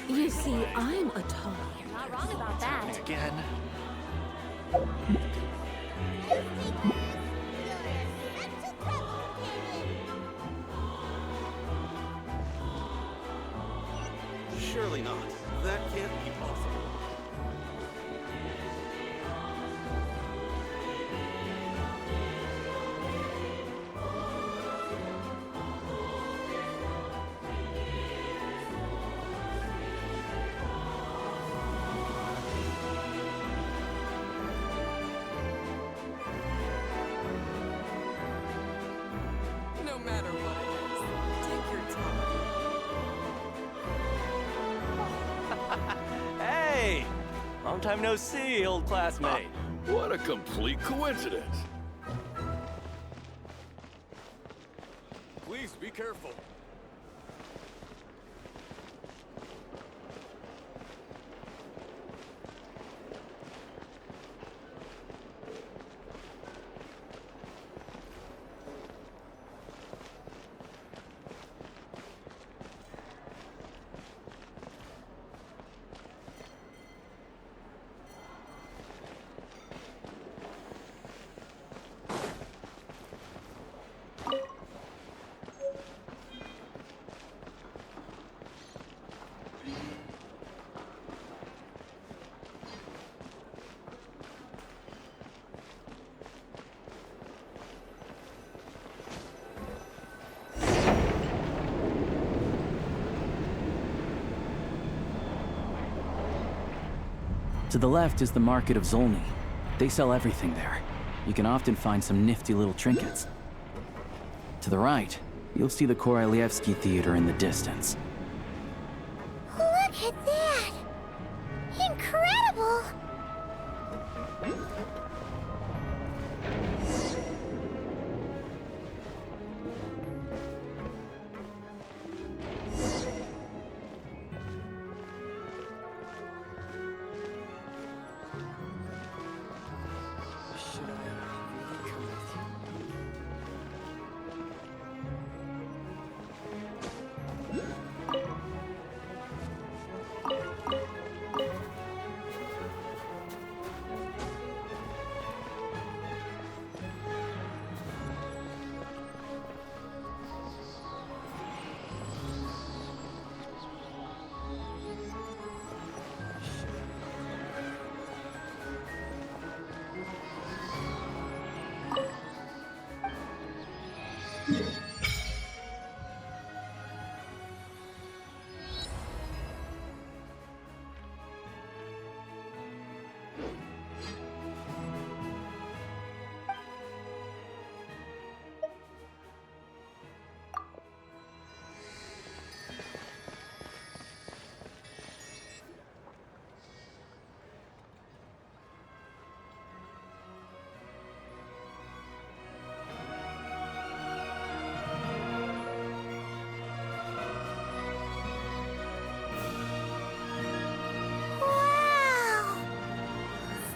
You see, I'm a Tali. You're not wrong about that. Again. Surely not. That can't be possible. No matter what it is, take your time. Hey! Long time no see, old classmate. What a complete coincidence. Please be careful. To the left is the Market of Zolny. They sell everything there. You can often find some nifty little trinkets. To the right, you'll see the Korolyevsky Theater in the distance. Look at that! Incredible!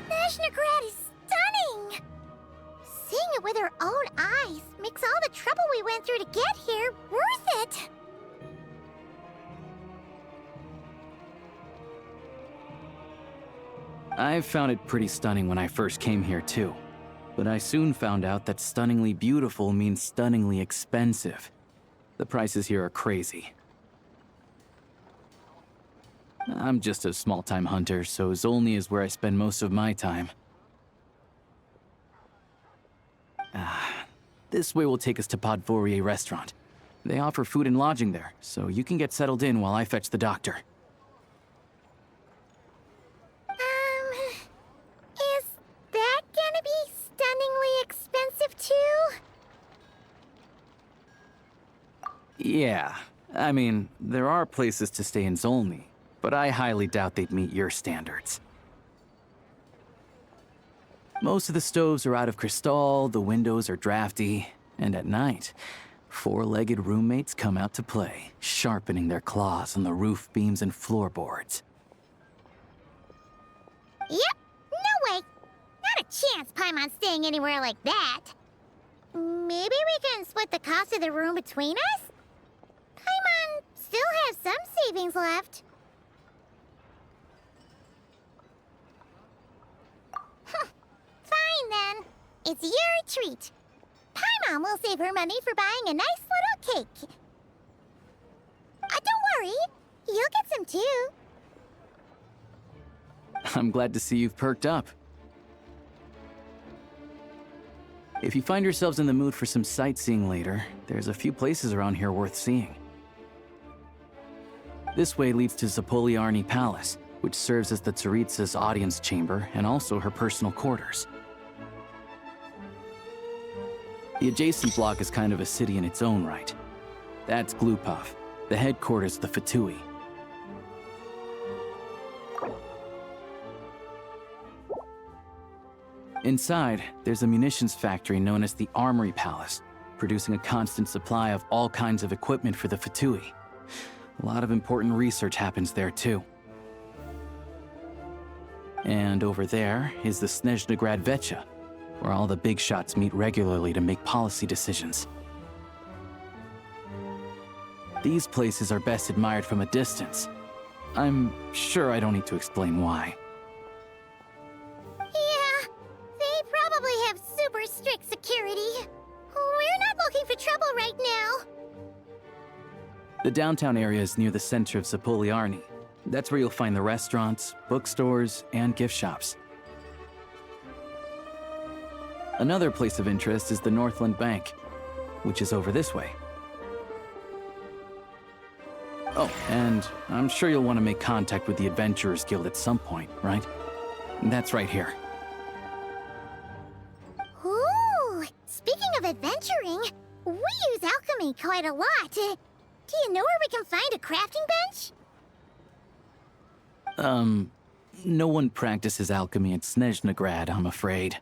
Snezhnegrad is stunning! Seeing it with our own eyes makes all the trouble we went through to get here worth it! I found it pretty stunning when I first came here too. But I soon found out that stunningly beautiful means stunningly expensive. The prices here are crazy. I'm just a small-time hunter, so Zolny is where I spend most of my time. This way will take us to Podvorier restaurant. They offer food and lodging there, so you can get settled in while I fetch the doctor. Is that gonna be stunningly expensive too? Yeah, I mean, there are places to stay in Zolny, but I highly doubt they'd meet your standards. Most of the stoves are out of crystal, the windows are drafty, and at night, four-legged roommates come out to play, sharpening their claws on the roof beams and floorboards. Yep, no way. Not a chance Paimon's staying anywhere like that. Maybe we can split the cost of the room between us? Paimon still has some savings left. Fine then. It's your treat. Paimon will save her money for buying a nice little cake. Don't worry. You'll get some too. I'm glad to see you've perked up. If you find yourselves in the mood for some sightseeing later, there's a few places around here worth seeing. This way leads to Zapoliarny Palace, which serves as the Tsaritsa's audience chamber and also her personal quarters. The adjacent block is kind of a city in its own right. That's Glupov, the headquarters of the Fatui. Inside, there's a munitions factory known as the Armory Palace, producing a constant supply of all kinds of equipment for the Fatui. A lot of important research happens there too. And over there is the Snezhnegrad Vecha, where all the big shots meet regularly to make policy decisions. These places are best admired from a distance. I'm sure I don't need to explain why. Yeah, they probably have super strict security. We're not looking for trouble right now. The downtown area is near the center of Zapoliarny. That's where you'll find the restaurants, bookstores, and gift shops. Another place of interest is the Northland Bank, which is over this way. Oh, and I'm sure you'll want to make contact with the Adventurers Guild at some point, right? That's right here. Ooh, speaking of adventuring, we use alchemy quite a lot. Do you know where we can find a crafting bench? No one practices alchemy at Snezhnegrad, I'm afraid.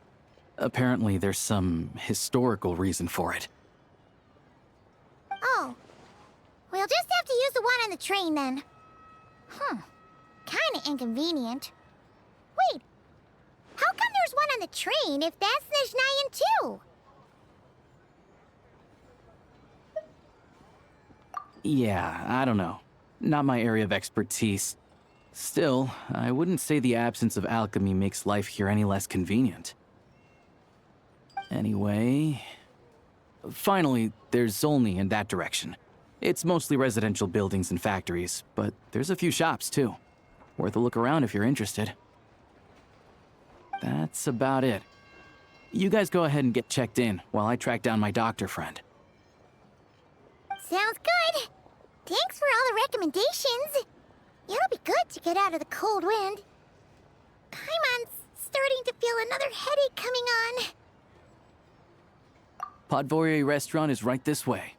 Apparently there's some historical reason for it. Oh. We'll just have to use the one on the train then. Kinda inconvenient. Wait, how come there's one on the train if that's Snezhnayan too? Yeah, I don't know. Not my area of expertise. Still, I wouldn't say the absence of alchemy makes life here any less convenient. Anyway... Finally, there's Zolny in that direction. It's mostly residential buildings and factories, but there's a few shops too. Worth a look around if you're interested. That's about it. You guys go ahead and get checked in while I track down my doctor friend. Sounds good. Thanks for all the recommendations. It'll be good to get out of the cold wind. Paimon's starting to feel another headache coming on. Podvorier restaurant is right this way.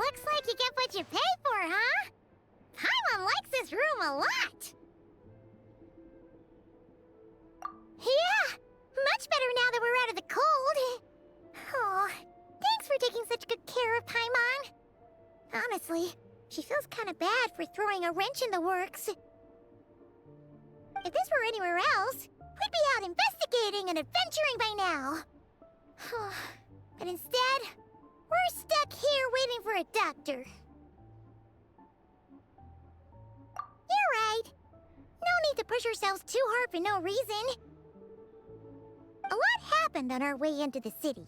Looks like you get what you pay for, huh? Paimon likes this room a lot. Yeah, much better now that we're out of the cold. Oh, thanks for taking such good care of Paimon. Honestly, she feels kind of bad for throwing a wrench in the works. If this were anywhere else, we'd be out investigating and adventuring by now. But instead, we're stuck here waiting for a doctor. You're right. No need to push ourselves too hard for no reason. A lot happened on our way into the city.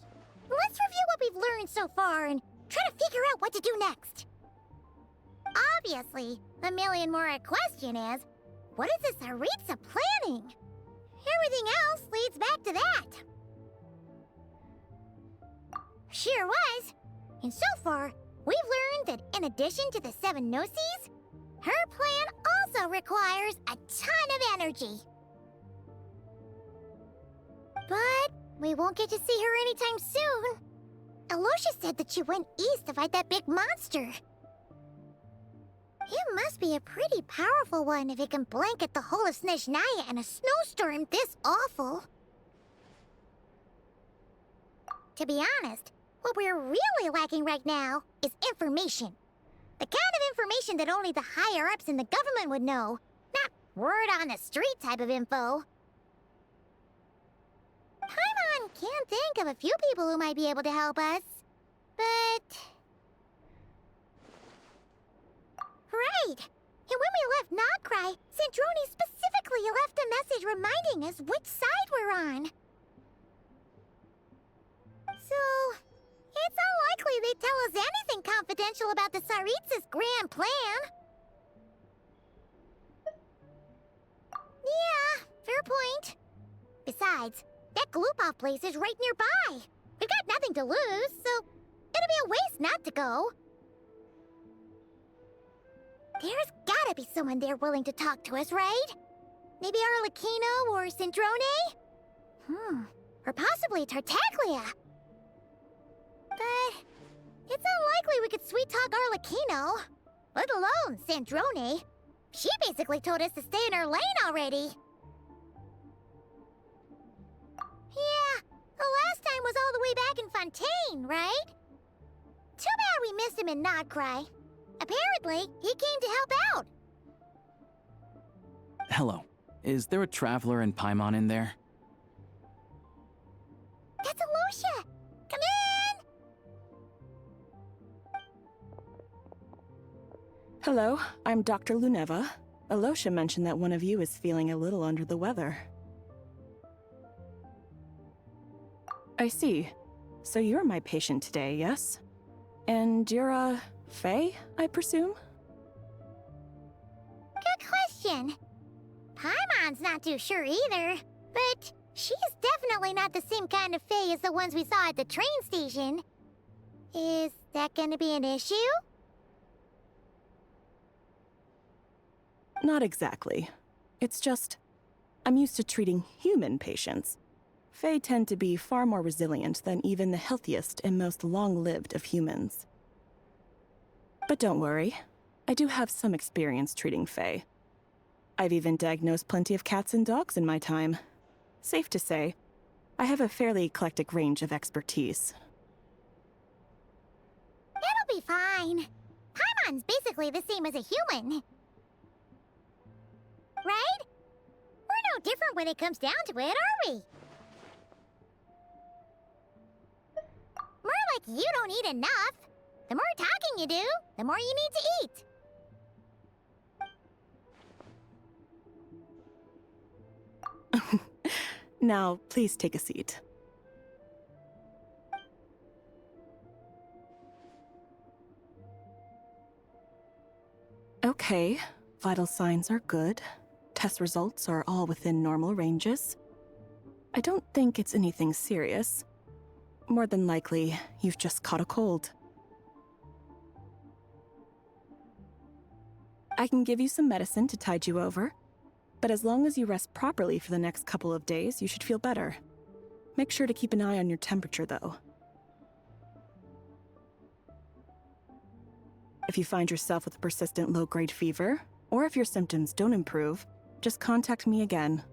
Let's review what we've learned so far and try to figure out what to do next. Obviously, the million more question is, what is this Tsaritsa planning? Everything else leads back to that. Sure was. And so far, we've learned that in addition to the 7 Gnosis, her plan also requires a ton of energy. But we won't get to see her anytime soon. Alosha said that she went east to fight that big monster. It must be a pretty powerful one if it can blanket the whole of Snezhnaya in a snowstorm this awful. To be honest, what we're really lacking right now is information. The kind of information that only the higher-ups in the government would know, not word on the street type of info. Paimon can think of a few people who might be able to help us, but... Right! And when we left Nogcry, Sandrone specifically left a message reminding us which side we're on. So, it's unlikely they'd tell us anything confidential about the Tsaritsa's grand plan. Yeah, fair point. Besides, that Gloop-Off place is right nearby. We've got nothing to lose, so it'd be a waste not to go. There's gotta be someone there willing to talk to us, right? Maybe Arlecchino or Sandrone? Or possibly Tartaglia. But it's unlikely we could sweet-talk Arlecchino, let alone Sandrone. She basically told us to stay in her lane already. Yeah, the last time was all the way back in Fontaine, right? Too bad we missed him in Nogcry. Apparently, he came to help out. Hello. Is there a traveler and Paimon in there? That's Alosha! Come in! Hello, I'm Dr. Luneva. Alosha mentioned that one of you is feeling a little under the weather. I see. So you're my patient today, yes? And you're a Fae, I presume? Good question. Paimon's not too sure either, but she's definitely not the same kind of Fae as the ones we saw at the train station. Is that gonna be an issue? Not exactly. It's just, I'm used to treating human patients. Fae tend to be far more resilient than even the healthiest and most long-lived of humans. But don't worry, I do have some experience treating Fae. I've even diagnosed plenty of cats and dogs in my time. Safe to say, I have a fairly eclectic range of expertise. It'll be fine. Paimon's basically the same as a human. Right? We're no different when it comes down to it, are we? More like you don't eat enough. The more talking you do, the more you need to eat. Now, please take a seat. Okay, vital signs are good. Test results are all within normal ranges. I don't think it's anything serious. More than likely, you've just caught a cold. I can give you some medicine to tide you over, but as long as you rest properly for the next couple of days, you should feel better. Make sure to keep an eye on your temperature, though. If you find yourself with a persistent low-grade fever, or if your symptoms don't improve, just contact me again.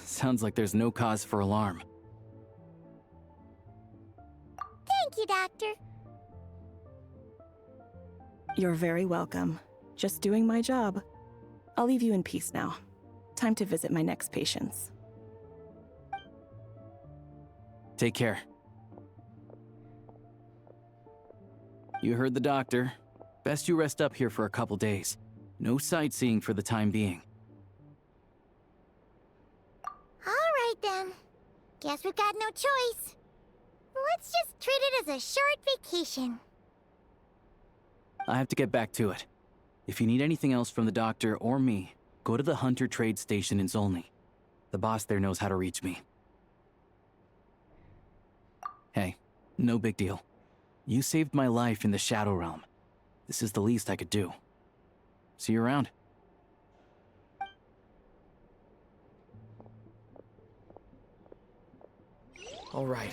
Sounds like there's no cause for alarm. Thank you, Doctor. You're very welcome. Just doing my job. I'll leave you in peace now. Time to visit my next patients. Take care. You heard the doctor. Best you rest up here for a couple days. No sightseeing for the time being. All right, then. Guess we've got no choice. Let's just treat it as a short vacation. I have to get back to it. If you need anything else from the doctor or me, go to the Hunter Trade Station in Zolny. The boss there knows how to reach me. Hey, no big deal. You saved my life in the Shadow Realm. This is the least I could do. See you around. All right,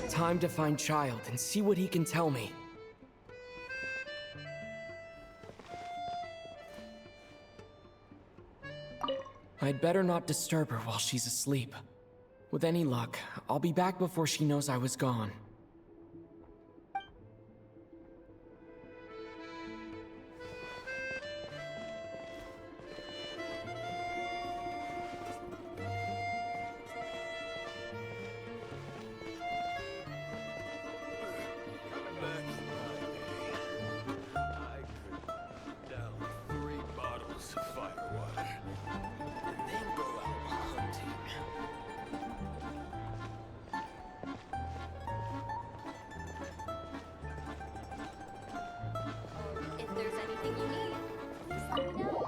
time to find Child and see what he can tell me. I'd better not disturb her while she's asleep. With any luck, I'll be back before she knows I was gone. If there's anything you need, please let me know.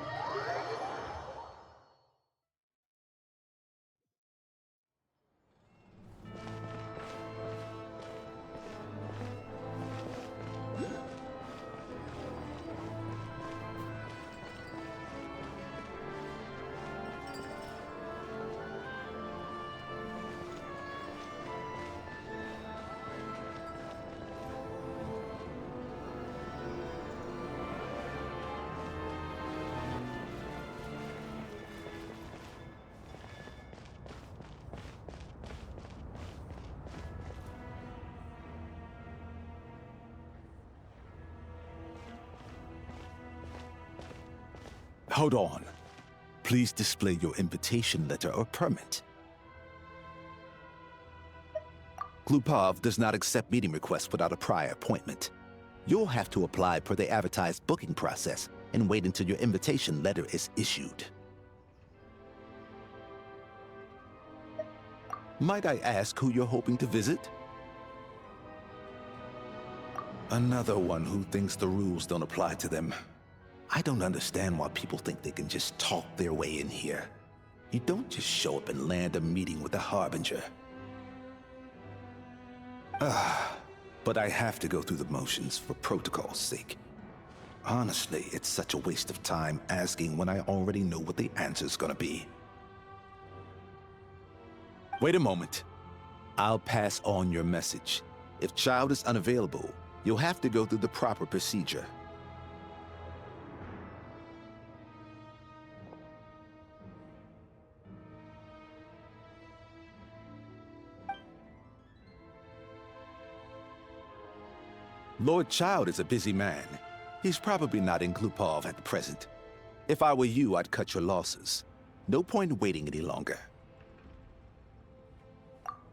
Hold on. Please display your invitation letter or permit. Glupov does not accept meeting requests without a prior appointment. You'll have to apply per the advertised booking process and wait until your invitation letter is issued. Might I ask who you're hoping to visit? Another one who thinks the rules don't apply to them. I don't understand why people think they can just talk their way in here. You don't just show up and land a meeting with the Harbinger. But I have to go through the motions for protocol's sake. Honestly, it's such a waste of time asking when I already know what the answer's gonna be. Wait a moment. I'll pass on your message. If Child is unavailable, you'll have to go through the proper procedure. Lord Child is a busy man. He's probably not in Glupov at the present. If I were you, I'd cut your losses. No point in waiting any longer.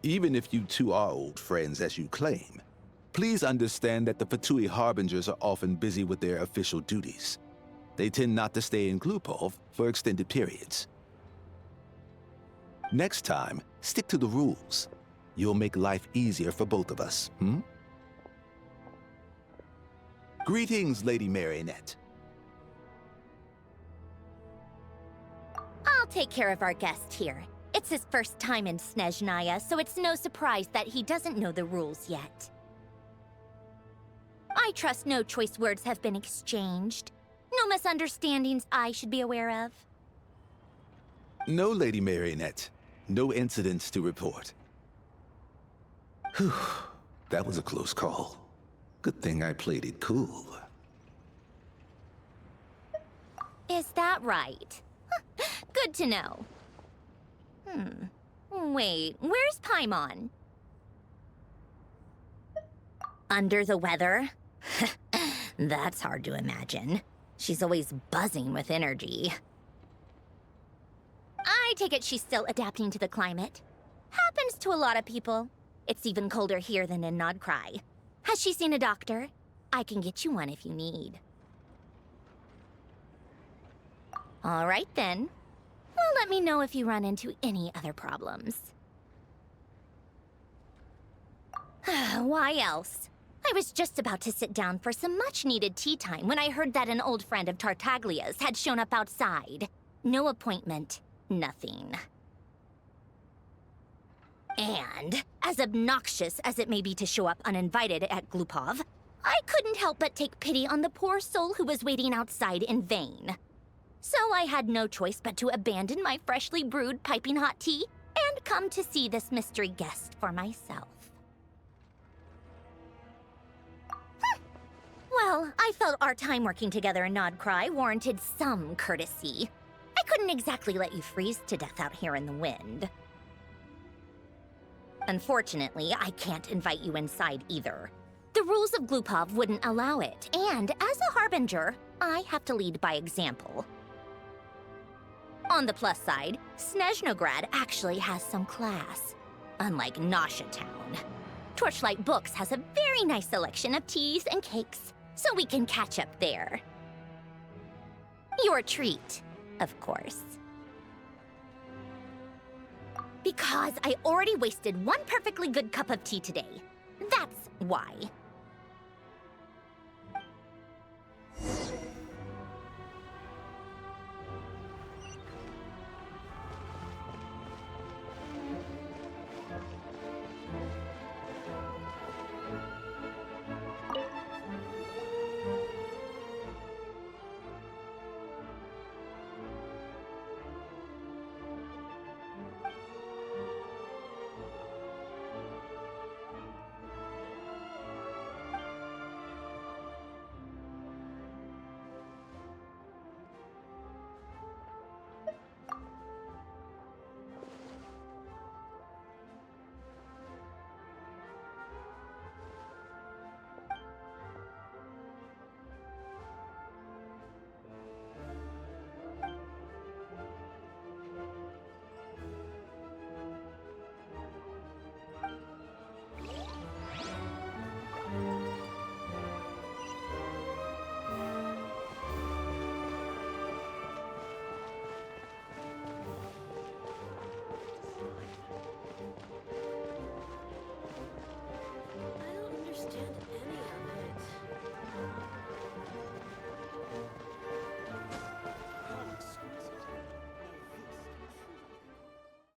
Even if you two are old friends as you claim, please understand that the Fatui Harbingers are often busy with their official duties. They tend not to stay in Glupov for extended periods. Next time, stick to the rules. You'll make life easier for both of us, Greetings, Lady Marionette. I'll take care of our guest here. It's his first time in Snezhnaya, so it's no surprise that he doesn't know the rules yet. I trust no choice words have been exchanged. No misunderstandings I should be aware of. No, Lady Marionette. No incidents to report. Whew, that was a close call. Good thing I played it cool. Is that right? Good to know. Wait, where's Paimon? Under the weather? That's hard to imagine. She's always buzzing with energy. I take it she's still adapting to the climate. Happens to a lot of people. It's even colder here than in Nodcry. Has she seen a doctor? I can get you one if you need. All right then. Well, let me know if you run into any other problems. Why else? I was just about to sit down for some much-needed tea time when I heard that an old friend of Tartaglia's had shown up outside. No appointment, nothing. And, as obnoxious as it may be to show up uninvited at Glupov, I couldn't help but take pity on the poor soul who was waiting outside in vain. So I had no choice but to abandon my freshly brewed piping hot tea and come to see this mystery guest for myself. Well, I felt our time working together in Nodcry warranted some courtesy. I couldn't exactly let you freeze to death out here in the wind. Unfortunately, I can't invite you inside either. The rules of Glupov wouldn't allow it, and as a harbinger, I have to lead by example. On the plus side, Snezhnograd actually has some class, unlike Nasha Town. Torchlight Books has a very nice selection of teas and cakes, so we can catch up there. Your treat, of course. Because I already wasted one perfectly good cup of tea today. That's why.